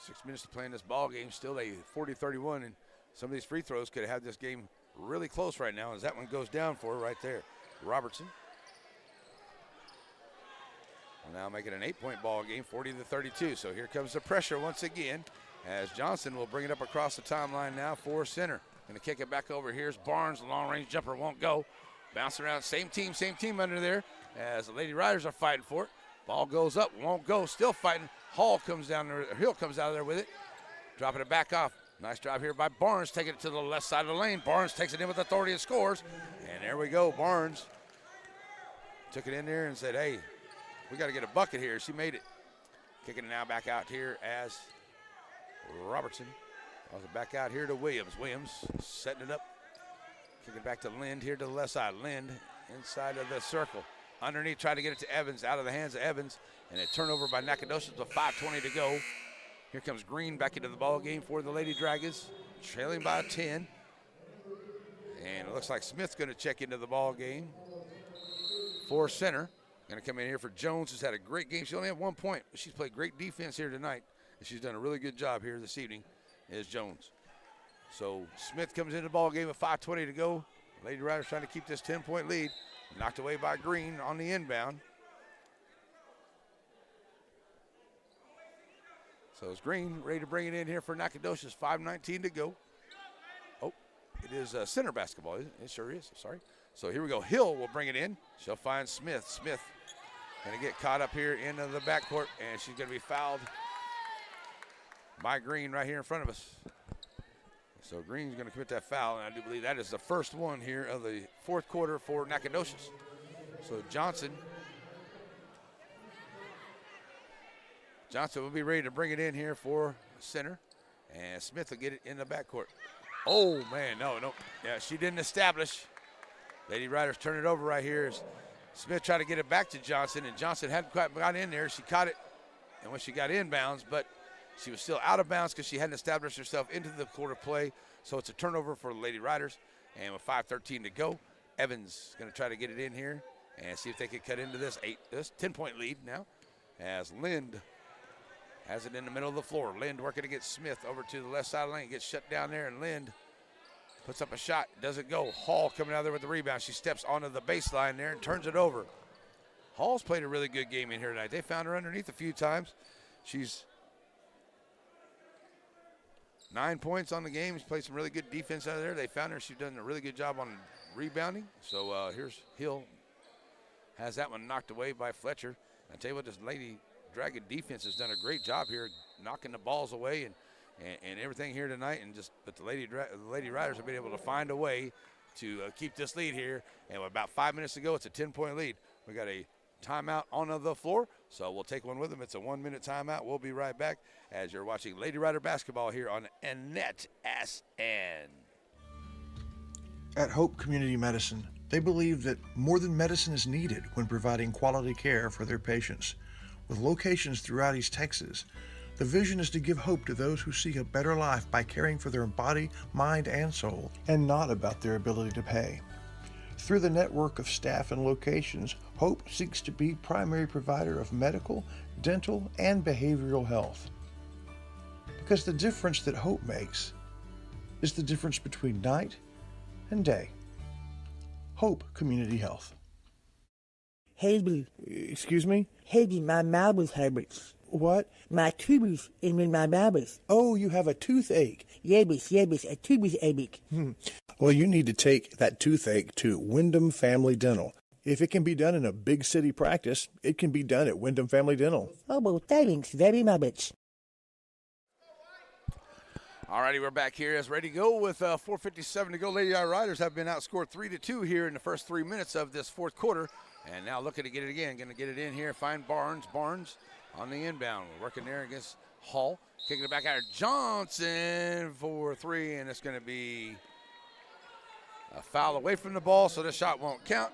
6 minutes to play in this ball game, still a 40-31, and some of these free throws could have had this game really close right now as that one goes down for her right there. Robertson. Now making an 8-point ball game, 40-32. So here comes the pressure once again as Johnson will bring it up across the timeline now for center. Going to kick it back over. Here's Barnes. The long-range jumper won't go. Bounce around. Same team under there as the Lady Riders are fighting for it. Ball goes up, won't go, still fighting. Hall comes down there, Hill comes out of there with it. Dropping it back off. Nice job here by Barnes, taking it to the left side of the lane. Barnes takes it in with authority and scores. And there we go, Barnes took it in there and said, hey, we got to get a bucket here. She made it. Kicking it now back out here as Robertson. Back out here to Williams. Williams setting it up. Kicking it back to Lind here to the left side. Lind inside of the circle. Underneath, trying to get it to Evans, out of the hands of Evans, and a turnover by Nacogdoches with 5:20 to go. Here comes Green back into the ball game for the Lady Dragons, trailing by 10. And it looks like Smith's going to check into the ball game for center. Going to come in here for Jones, who's had a great game. She only had 1 point, but she's played great defense here tonight, and she's done a really good job here this evening, is Jones. So Smith comes into the ball game with 5:20 to go. Lady Riders trying to keep this 10-point lead. Knocked away by Green on the inbound. So it's Green ready to bring it in here for Nacogdoches. 5:19 to go. Oh, it is center basketball. It sure is. Sorry. So here we go. Hill will bring it in. She'll find Smith. Smith going to get caught up here into the backcourt, and she's going to be fouled by Green right here in front of us. So Green's going to commit that foul, and I do believe that is the first one here of the fourth quarter for Nacogdoches. So Johnson will be ready to bring it in here for center, and Smith will get it in the backcourt. Oh, man, no. Yeah, she didn't establish. Lady Riders turn it over right here as Smith tried to get it back to Johnson, and Johnson hadn't quite got in there. She caught it, and when she got inbounds, but she was still out of bounds because she hadn't established herself into the quarter play. So it's a turnover for the Lady Riders. And with 5:13 to go, Evans going to try to get it in here and see if they can cut into this 10-point lead now as Lind has it in the middle of the floor. Lind working against Smith over to the left side of the lane. Gets shut down there, and Lind puts up a shot. Doesn't go. Hall coming out there with the rebound. She steps onto the baseline there and turns it over. Hall's played a really good game in here tonight. They found her underneath a few times. She's 9 points on the game. She's played some really good defense out of there. They found her. She's done a really good job on rebounding. So here's Hill. Has that one knocked away by Fletcher. I tell you what, this Lady Dragon defense has done a great job here, knocking the balls away and everything here tonight. But the Lady Riders have been able to find a way to keep this lead here. And with about 5 minutes to go, it's a 10-point lead. We got a timeout on the floor, so we'll take one with them. It's a 1-minute timeout. We'll be right back as you're watching Lady Rider basketball here on Annette SN. At Hope Community Medicine, they believe that more than medicine is needed when providing quality care for their patients. With locations throughout East Texas, the vision is to give hope to those who seek a better life by caring for their body, mind, and soul, and not about their ability to pay. Through the network of staff and locations, Hope seeks to be primary provider of medical, dental, and behavioral health. Because the difference that Hope makes is the difference between night and day. Hope Community Health. Herbie. Excuse me? Herbie, my mouth was hurts. What? My tubes in my mouth. Oh, you have a toothache. Yes, a tubes ache. Well, you need to take that toothache to Wyndham Family Dental. If it can be done in a big city practice, it can be done at Wyndham Family Dental. Oh, well, thanks very much. All righty, we're back here as ready to go with 4:57 to go. Lady Riders have been outscored 3-2 here in the first 3 minutes of this fourth quarter. And now looking to get it again. Going to get it in here. Find Barnes. Barnes on the inbound. We're working there against Hall. Kicking it back out. Johnson for three. And it's going to be a foul away from the ball, so the shot won't count.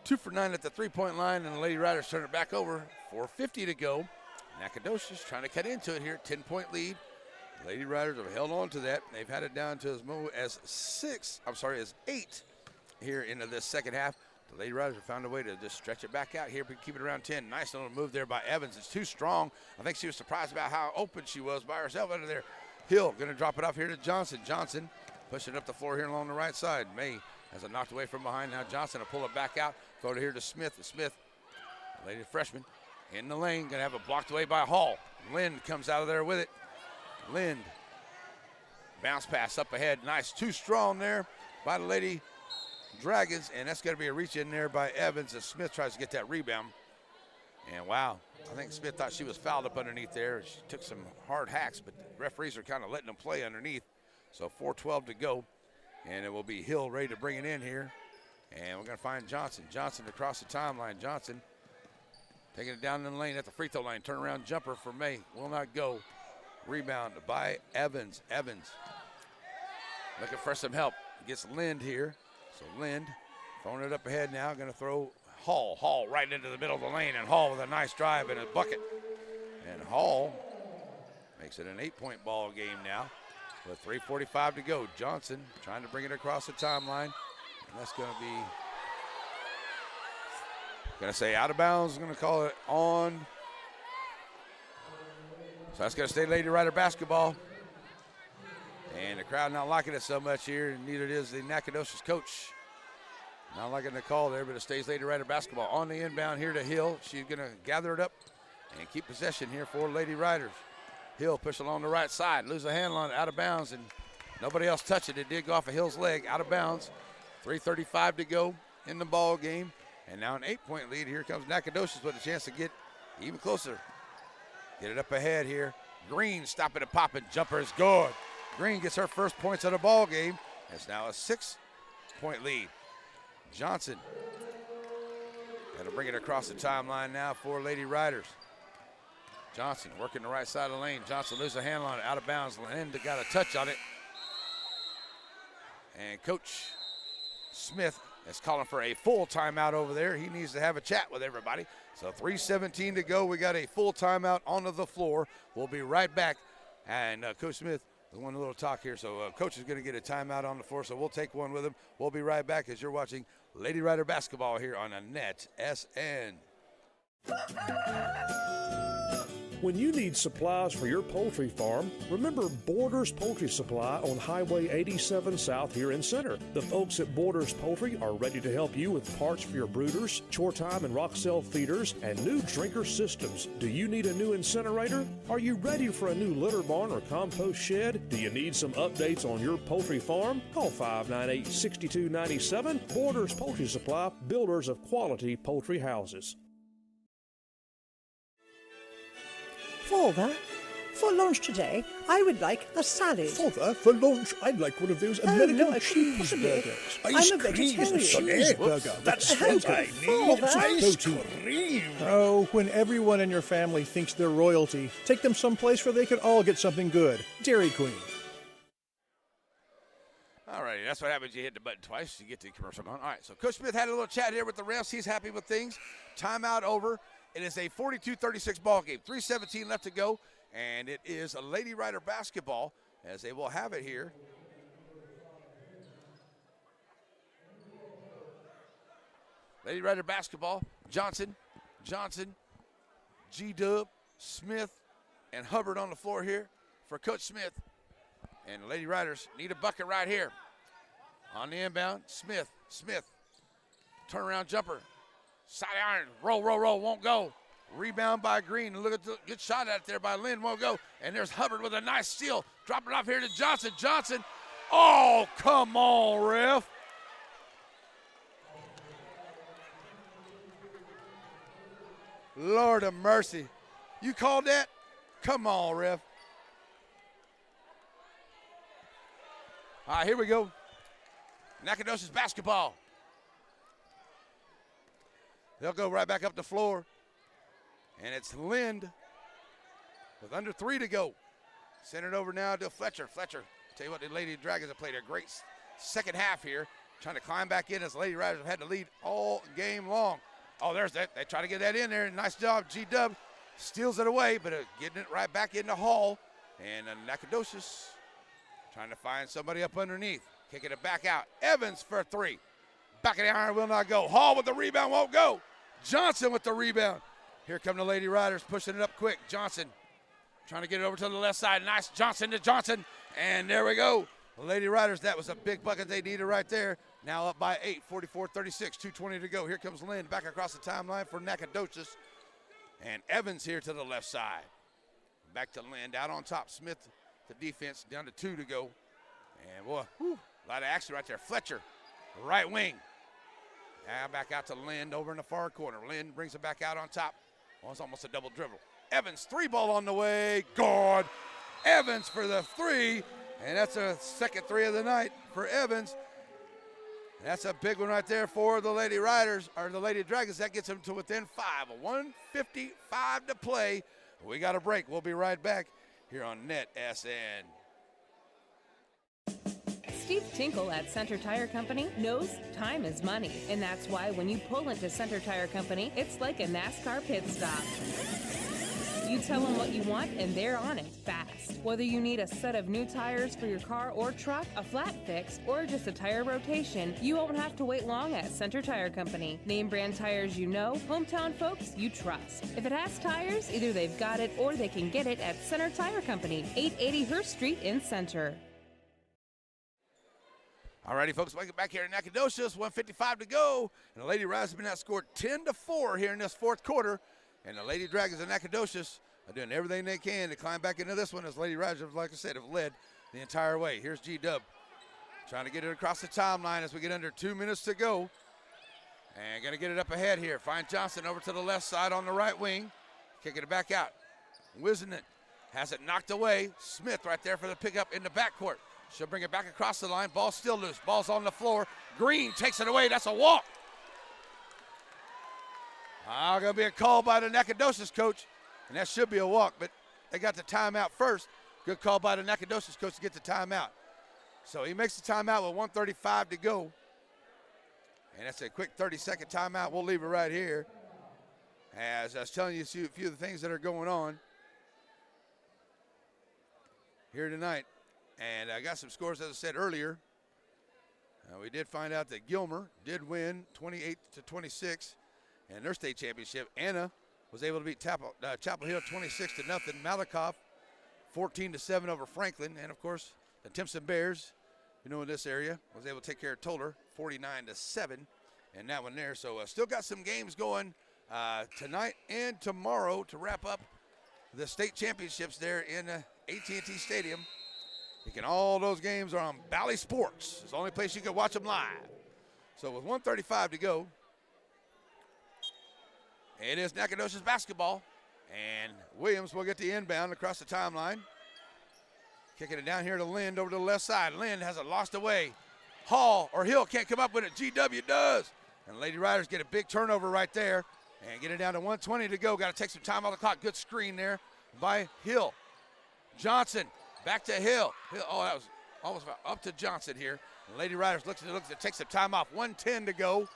2 for 9 at the three-point line. And the Lady Riders turn it back over. 4:50 to go. Nacogdoches trying to cut into it here. 10-point lead. Lady Riders have held on to that. They've had it down to as low as 8 here into this second half. The Lady Riders have found a way to just stretch it back out here, but keep it around 10. Nice little move there by Evans. It's too strong. I think she was surprised about how open she was by herself under there. Hill going to drop it off here to Johnson. Johnson pushing up the floor here along the right side. May has it knocked away from behind. Now Johnson will pull it back out. Throw it here to Smith. Smith, lady freshman, in the lane. Going to have it blocked away by Hall. Lind comes out of there with it. Lind, bounce pass up ahead. Nice, too strong there by the Lady Dragons, and that's going to be a reach in there by Evans as Smith tries to get that rebound. And wow, I think Smith thought she was fouled up underneath there. She took some hard hacks, but the referees are kind of letting them play underneath. So 4:12 to go, and it will be Hill ready to bring it in here. And we're going to find Johnson. Johnson across the timeline. Johnson taking it down in the lane at the free throw line. Turnaround jumper for May. Will not go. Rebound by Evans. Evans looking for some help. Gets Lind here. So Lind throwing it up ahead now. Going to throw Hall. Hall right into the middle of the lane. And Hall with a nice drive and a bucket. And Hall makes it an 8-point ball game now with 3:45 to go. Johnson trying to bring it across the timeline. And that's going to be, going to say out of bounds. Going to call it on. So that's going to stay Lady Rider basketball. And the crowd not liking it so much here, and neither is the Nacogdoches coach. Not liking the call there, but it stays Lady Rider basketball. On the inbound here to Hill. She's going to gather it up and keep possession here for Lady Riders. Hill push along the right side, lose a handle on it, out of bounds, and nobody else touched it. It did go off of Hill's leg, out of bounds. 3:35 to go in the ball game. And now an 8-point lead. Here comes Nacogdoches with a chance to get even closer. Get it up ahead here. Green stopping and popping. Jumper is good. Green gets her first points of the ball game. It's now a 6-point lead. Johnson got to bring it across the timeline now for Lady Riders. Johnson working the right side of the lane. Johnson loses a handle on it, out of bounds. Lind got a touch on it. And Coach Smith is calling for a full timeout over there. He needs to have a chat with everybody. So 3:17 to go. We got a full timeout onto the floor. We'll be right back. And Coach Smith, one little talk here. So Coach is going to get a timeout on the floor, so we'll take one with him. We'll be right back as you're watching Lady Rider basketball here on Annette SN. When you need supplies for your poultry farm, remember Borders Poultry Supply on Highway 87 South here in Center. The folks at Borders Poultry are ready to help you with parts for your brooders, chore time and rock cell feeders, and new drinker systems. Do you need a new incinerator? Are you ready for a new litter barn or compost shed? Do you need some updates on your poultry farm? Call 598-6297. Borders Poultry Supply, builders of quality poultry houses. For lunch today, I would like a salad. Father, for lunch, I'd like one of those American no, I couldn't possibly. cheeseburgers. I'm a vegetarian. Cheeseburger. That's what I need. Ice cream. Oh, when everyone in your family thinks they're royalty, take them someplace where they can all get something good. Dairy Queen. All right, that's what happens. You hit the button twice, you get the commercial going. All right, so Coach Smith had a little chat here with the refs. He's happy with things. Timeout over. It is a 42-36 ball game. 3:17 left to go, and it is a Lady Rider basketball as they will have it here. Lady Rider basketball. Johnson, G-Dub, Smith, and Hubbard on the floor here for Coach Smith. And the Lady Riders need a bucket right here. On the inbound, Smith, turnaround jumper. Side iron, roll, won't go. Rebound by Green. Look at the good shot out there by Lynn, won't go. And there's Hubbard with a nice steal. Drop it off here to Johnson. Oh, come on, ref. Lord of mercy. You called that? Come on, ref. All right, here we go. Nacogdoches basketball. They'll go right back up the floor. And it's Lind with under 3 to go. Send it over now to Fletcher. Tell you what, the Lady Dragons have played a great second half here. Trying to climb back in as the Lady Riders have had the lead all game long. Oh, there's that. They try to get that in there. Nice job. G-Dub steals it away, but getting it right back into Hall. And Nacogdoches trying to find somebody up underneath. Kicking it back out. Evans for 3. Back of the iron will not go. Hall with the rebound, won't go. Johnson with the rebound. Here come the Lady Riders pushing it up quick. Johnson trying to get it over to the left side. Nice Johnson to Johnson. And there we go. The Lady Riders, that was a big bucket they needed right there. Now up by 8, 44-36, 2:20 to go. Here comes Lynn back across the timeline for Nacogdoches. And Evans here to the left side. Back to Lynn, out on top. Smith, the defense, down to 2 to go. And boy, a lot of action right there. Fletcher, right wing. Now back out to Lynn over in the far corner. Lynn brings it back out on top. Oh, it's almost a double dribble. Evans, 3 ball on the way. Good. Evans for the 3. And that's a second 3 of the night for Evans. That's a big one right there for the Lady Riders, or the Lady Dragons. That gets them to within 5. 1:55 to play. We got a break. We'll be right back here on NetSN. Steve Tinkle at Center Tire Company knows time is money, and that's why when you pull into Center Tire Company, it's like a NASCAR pit stop. You tell them what you want, and they're on it fast. Whether you need a set of new tires for your car or truck, a flat fix, or just a tire rotation, you won't have to wait long at Center Tire Company. Name brand tires you know, hometown folks you trust. If it has tires, either they've got it or they can get it at Center Tire Company, 880 Hurst Street in Center. All righty, folks, welcome back here in Nacogdoches. 1:55 to go. And the Lady Riders have been outscored 10-4 here in this fourth quarter. And the Lady Dragons of Nacogdoches are doing everything they can to climb back into this one as Lady Riders, like I said, have led the entire way. Here's G-Dub trying to get it across the timeline as we get under 2 minutes to go. And going to get it up ahead here. Find Johnson over to the left side on the right wing. Kicking it back out. Wisnant has it knocked away. Smith right there for the pickup in the backcourt. She'll bring it back across the line. Ball still loose. Ball's on the floor. Green takes it away. That's a walk. Going to be a call by the Nacogdoches coach, and that should be a walk, but they got the timeout first. Good call by the Nacogdoches coach to get the timeout. So he makes the timeout with 1:35 to go, and that's a quick 30-second timeout. We'll leave it right here. As I was telling you a few of the things that are going on here tonight. And I got some scores, as I said earlier. We did find out that Gilmer did win 28-26 in their state championship. Anna was able to beat Chapel Hill 26-0. Malakoff 14-7 over Franklin. And, of course, the Timpson Bears, in this area, was able to take care of Toller 49-7 in that one there. So still got some games going tonight and tomorrow to wrap up the state championships there in AT&T Stadium. All those games are on Bally Sports. It's the only place you can watch them live. So with 1:35 to go, it is Nacogdoches basketball And Williams will get the inbound across the timeline. Kicking it down here to Lind over to the left side. Lind has it lost away. Hall or Hill can't come up with it. GW does. And Lady Riders get a big turnover right there and get it down to 1:20 to go. Got to take some time off the clock. Good screen there by Hill. Johnson back to Hill. Oh, that was almost up to Johnson here. And Lady Riders looks to take some time off. 1:10 to go.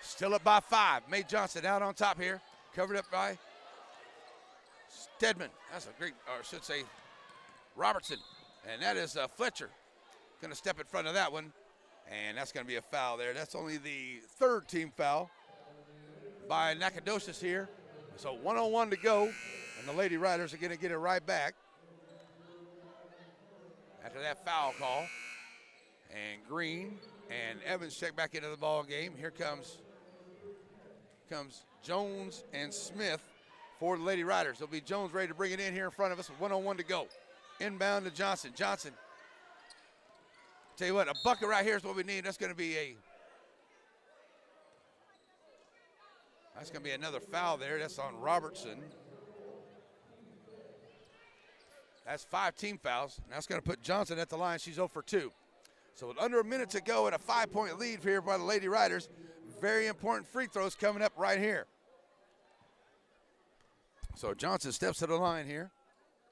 Still up by 5. Mae Johnson out on top here. Covered up by Stedman. That's a great, or I should say, Robertson. And that is Fletcher. Going to step in front of that one. And that's going to be a foul there. That's only the 3rd team foul by Nacogdoches here. So 1:01 to go. And the Lady Riders are going to get it right back after that foul call. And Green and Evans check back into the ball game. Here comes Jones and Smith for the Lady Riders. It'll be Jones ready to bring it in here in front of us with 1:01 to go. Inbound to Johnson. Johnson. Tell you what, a bucket right here is what we need. That's going to be another foul there. That's on Robertson. That's 5 team fouls. And that's going to put Johnson at the line. She's 0 for 2. So with under a minute to go and a 5-point lead here by the Lady Riders, very important free throws coming up right here. So Johnson steps to the line here.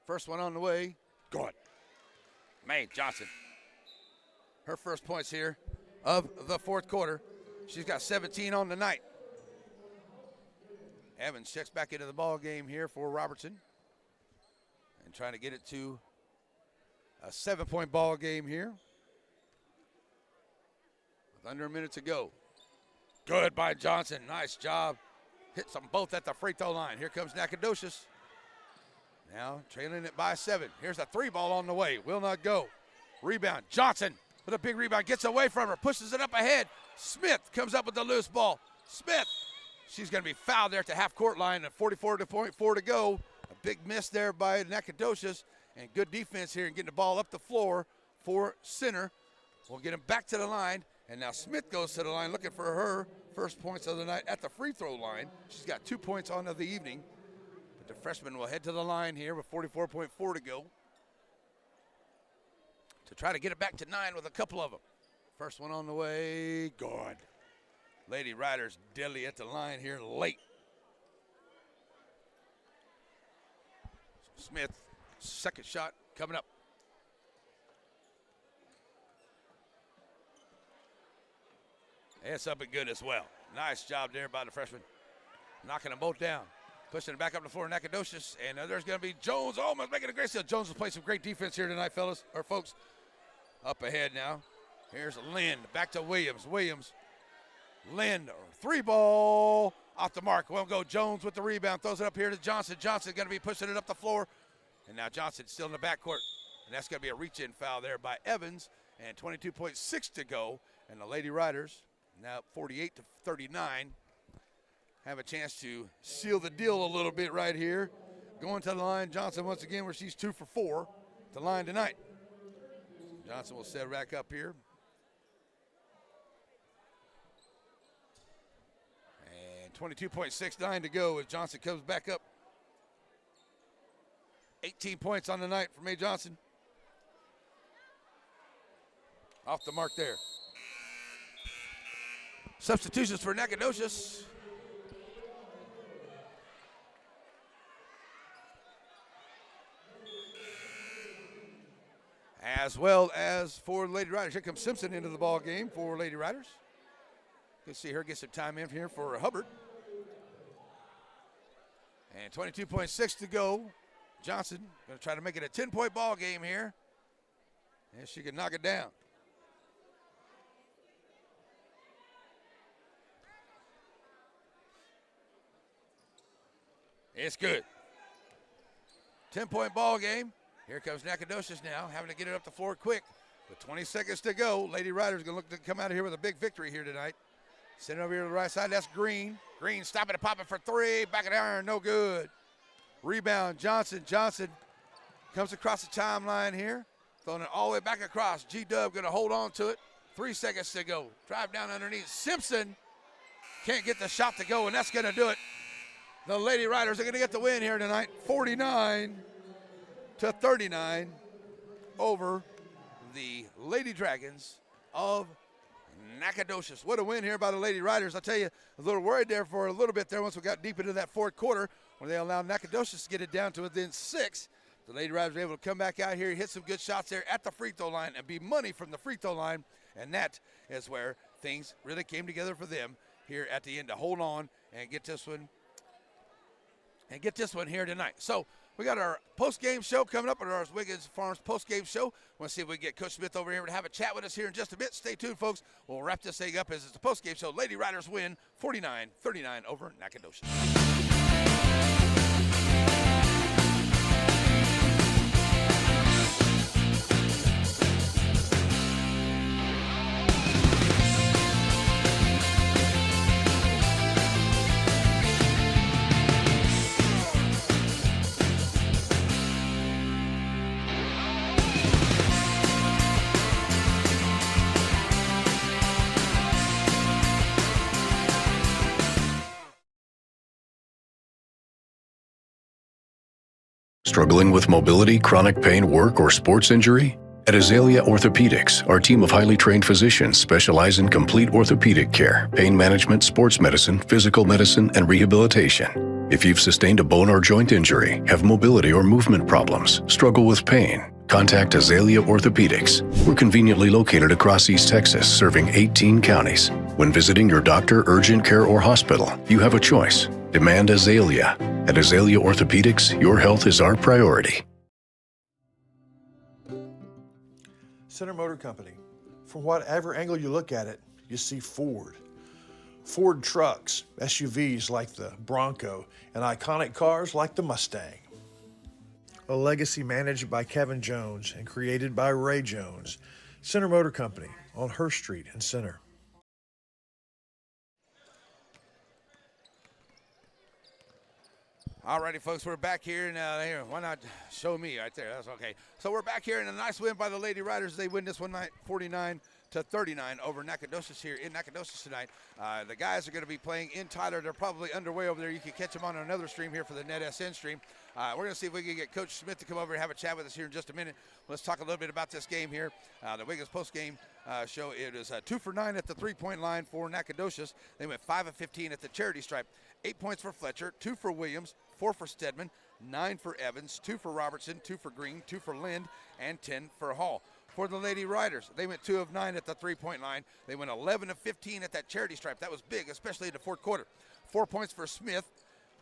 First one on the way. Good. Mae Johnson. Her first points here of the 4th quarter. She's got 17 on the night. Evans checks back into the ball game here for Robertson. And trying to get it to a 7-point ball game here. With under a minute to go. Good by Johnson. Nice job. Hits them both at the free throw line. Here comes Nacogdoches. Now trailing it by 7. Here's a 3-ball on the way. Will not go. Rebound. Johnson with a big rebound. Gets away from her. Pushes it up ahead. Smith comes up with the loose ball. Smith. She's going to be fouled there at the half-court line at 44.4 to go. A big miss there by Nacogdoches. And good defense here and getting the ball up the floor for center. We'll get him back to the line. And now Smith goes to the line looking for her first points of the night at the free throw line. She's got 2 points on of the evening. But the freshman will head to the line here with 44.4 to go to try to get it back to 9 with a couple of them. First one on the way. Good. Lady Riders deadly at the line here late. Smith, second shot coming up. It's up and good as well. Nice job there by the freshman. Knocking them both down. Pushing it back up the floor, Nacogdoches. And there's going to be Jones almost making a great steal. Jones will play some great defense here tonight, fellas, or folks. Up ahead now. Here's Lind. Back to Williams. Lind, 3-ball off the mark. Won't go. Jones with the rebound. Throws it up here to Johnson. Johnson going to be pushing it up the floor. And now Johnson still in the backcourt. And that's going to be a reach-in foul there by Evans. And 22.6 to go. And the Lady Riders, now 48-39, have a chance to seal the deal a little bit right here. Going to the line, Johnson once again, where she's 2 for 4 to the line tonight. Johnson will set back up here. And 22.69 to go as Johnson comes back up. 18 points on the night for Mae Johnson. Off the mark there. Substitutions for Nacogdoches. As well as for Lady Riders. Here comes Simpson into the ball game for Lady Riders. Good to see her get some time in here for Hubbard. And 22.6 to go. Johnson going to try to make it a 10-point ball game here. And she can knock it down. It's good. 10-point ball game. Here comes Nacogdoches now, having to get it up the floor quick. With 20 seconds to go, Lady Riders going to look to come out of here with a big victory here tonight. Send it over here to the right side. That's Green. Green stopping and popping for 3. Back of the iron, no good. Rebound, Johnson. Johnson comes across the timeline here. Throwing it all the way back across. G-Dub going to hold on to it. 3 seconds to go. Drive down underneath. Simpson can't get the shot to go, and that's going to do it. The Lady Riders are going to get the win here tonight, 49-39 over the Lady Dragons of Nacogdoches. What a win here by the Lady Riders. I'll tell you, a little worried there for a little bit there once we got deep into that fourth quarter when they allowed Nacogdoches to get it down to within 6. The Lady Riders were able to come back out here, hit some good shots there at the free throw line and be money from the free throw line, and that is where things really came together for them here at the end to hold on and get this one here tonight. So we got our post-game show coming up, our Wiggins Farms post-game show. Want to see if we can get Coach Smith over here to have a chat with us here in just a bit. Stay tuned, folks. We'll wrap this thing up as it's a post-game show. Lady Riders win 49-39 over Nacogdoches. Struggling with mobility, chronic pain, work, or sports injury? At Azalea Orthopedics, our team of highly trained physicians specialize in complete orthopedic care, pain management, sports medicine, physical medicine, and rehabilitation. If you've sustained a bone or joint injury, have mobility or movement problems, struggle with pain, contact Azalea Orthopedics. We're conveniently located across East Texas, serving 18 counties. When visiting your doctor, urgent care, or hospital, you have a choice. Demand Azalea. At Azalea Orthopedics, your health is our priority. Center Motor Company. From whatever angle you look at it, you see Ford. Ford trucks, SUVs like the Bronco, and iconic cars like the Mustang. A legacy managed by Kevin Jones and created by Ray Jones. Center Motor Company on Hurst Street in Center. All righty, folks, we're back here, and here, why not show me right there? That's okay. So we're back here, and a nice win by the Lady Riders. They win this one night, 49-39 over Nacogdoches here in Nacogdoches tonight. The guys are going to be playing in Tyler. They're probably underway over there. You can catch them on another stream here for the NetSN stream. We're going to see if we can get Coach Smith to come over and have a chat with us here in just a minute. Let's talk a little bit about this game here. The Wiggins post-game show, it is 2 for 9 at the three-point line for Nacogdoches. They went 5 of 15 at the charity stripe. 8 points for Fletcher, 2 for Williams, 4 for Stedman, 9 for Evans, 2 for Robertson, 2 for Green, 2 for Lind, and 10 for Hall. For the Lady Riders, they went 2 of 9 at the three-point line. They went 11 of 15 at that charity stripe. That was big, especially in the fourth quarter. 4 points for Smith,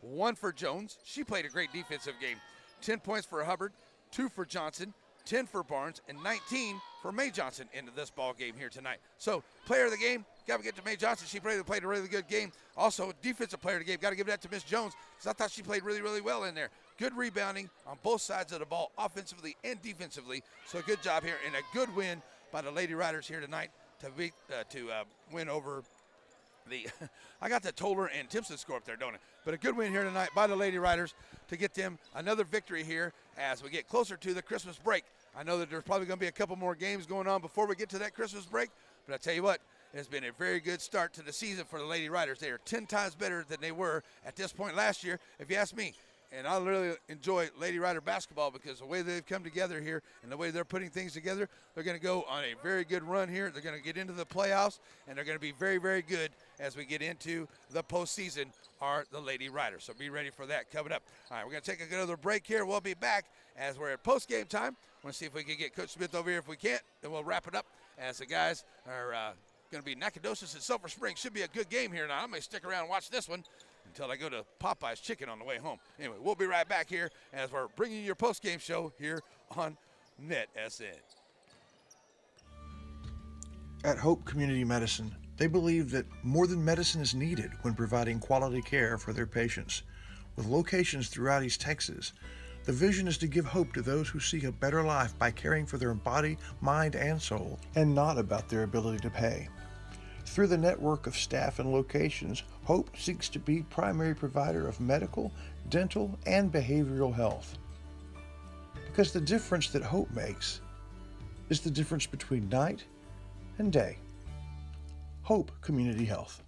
1 for Jones. She played a great defensive game. 10 points for Hubbard, 2 for Johnson, 10 for Barnes, and 19 for Mae Johnson into this ball game here tonight. So, player of the game, got to get to Mae Johnson. She played a really good game. Also, defensive player of the game, got to give that to Miss Jones because I thought she played really, really well in there. Good rebounding on both sides of the ball, offensively and defensively. So, good job here and a good win by the Lady Riders here tonight to win over the I got the Toller and Timpson score up there, don't I? But a good win here tonight by the Lady Riders to get them another victory here as we get closer to the Christmas break. I know that there's probably going to be a couple more games going on before we get to that Christmas break, but I tell you what, it's been a very good start to the season for the Lady Riders. They are 10 times better than they were at this point last year, if you ask me. And I really enjoy Lady Rider basketball because the way they've come together here and the way they're putting things together, they're going to go on a very good run here. They're going to get into the playoffs, and they're going to be very, very good as we get into the postseason, are the Lady Riders. So be ready for that coming up. All right, we're going to take another break here. We'll be back as we're at post-game time. Want to see if we can get Coach Smith over here. If we can't, then we'll wrap it up as the guys are going to be Nacogdoches and Sulphur Springs. Should be a good game here now. I may stick around and watch this one until I go to Popeye's Chicken on the way home. Anyway, we'll be right back here as we're bringing you your post-game show here on NetSN. At Hope Community Medicine, they believe that more than medicine is needed when providing quality care for their patients. With locations throughout East Texas, the vision is to give hope to those who seek a better life by caring for their body, mind, and soul, and not about their ability to pay. Through the network of staff and locations, Hope seeks to be primary provider of medical, dental, and behavioral health. Because the difference that Hope makes is the difference between night and day. Hope Community Health.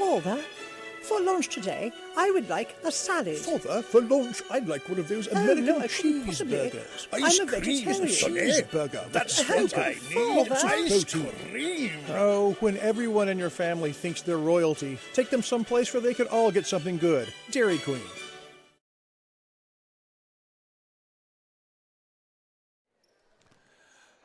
Father, for lunch today, I would like a salad. Father, for lunch, I'd like one of those American no, I couldn't possibly. cheeseburgers. I'm a vegetarian. Cheeseburger. That's what I need. Father. Ice cream. Oh, when everyone in your family thinks they're royalty, take them someplace where they can all get something good. Dairy Queen.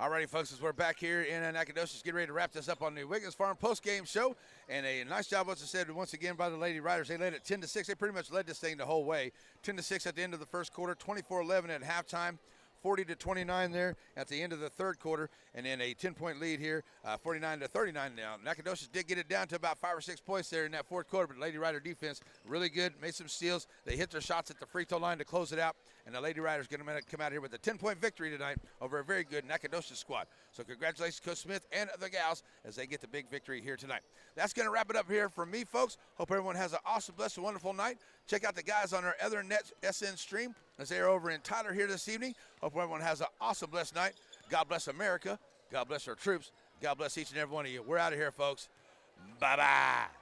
Alrighty, folks, as we're back here in Nacogdoches, getting ready to wrap this up on the Wiggins Farm post-game show. And a nice job, as I said, once again by the Lady Riders. They led it 10-6. They pretty much led this thing the whole way. 10-6 at the end of the first quarter, 24-11 at halftime. 40-29 there at the end of the third quarter, and then a 10-point lead here, 49-39 now. Nacogdoches did get it down to about 5 or 6 points there in that fourth quarter, but Lady Rider defense really good, made some steals. They hit their shots at the free throw line to close it out, and the Lady Riders going to come out here with a 10-point victory tonight over a very good Nacogdoches squad. So congratulations, Coach Smith and the gals, as they get the big victory here tonight. That's going to wrap it up here for me, folks. Hope everyone has an awesome, blessed, and wonderful night. Check out the guys on our other Net SN stream as they are over in Tyler here this evening. Hope everyone has an awesome, blessed night. God bless America. God bless our troops. God bless each and every one of you. We're out of here, folks. Bye-bye.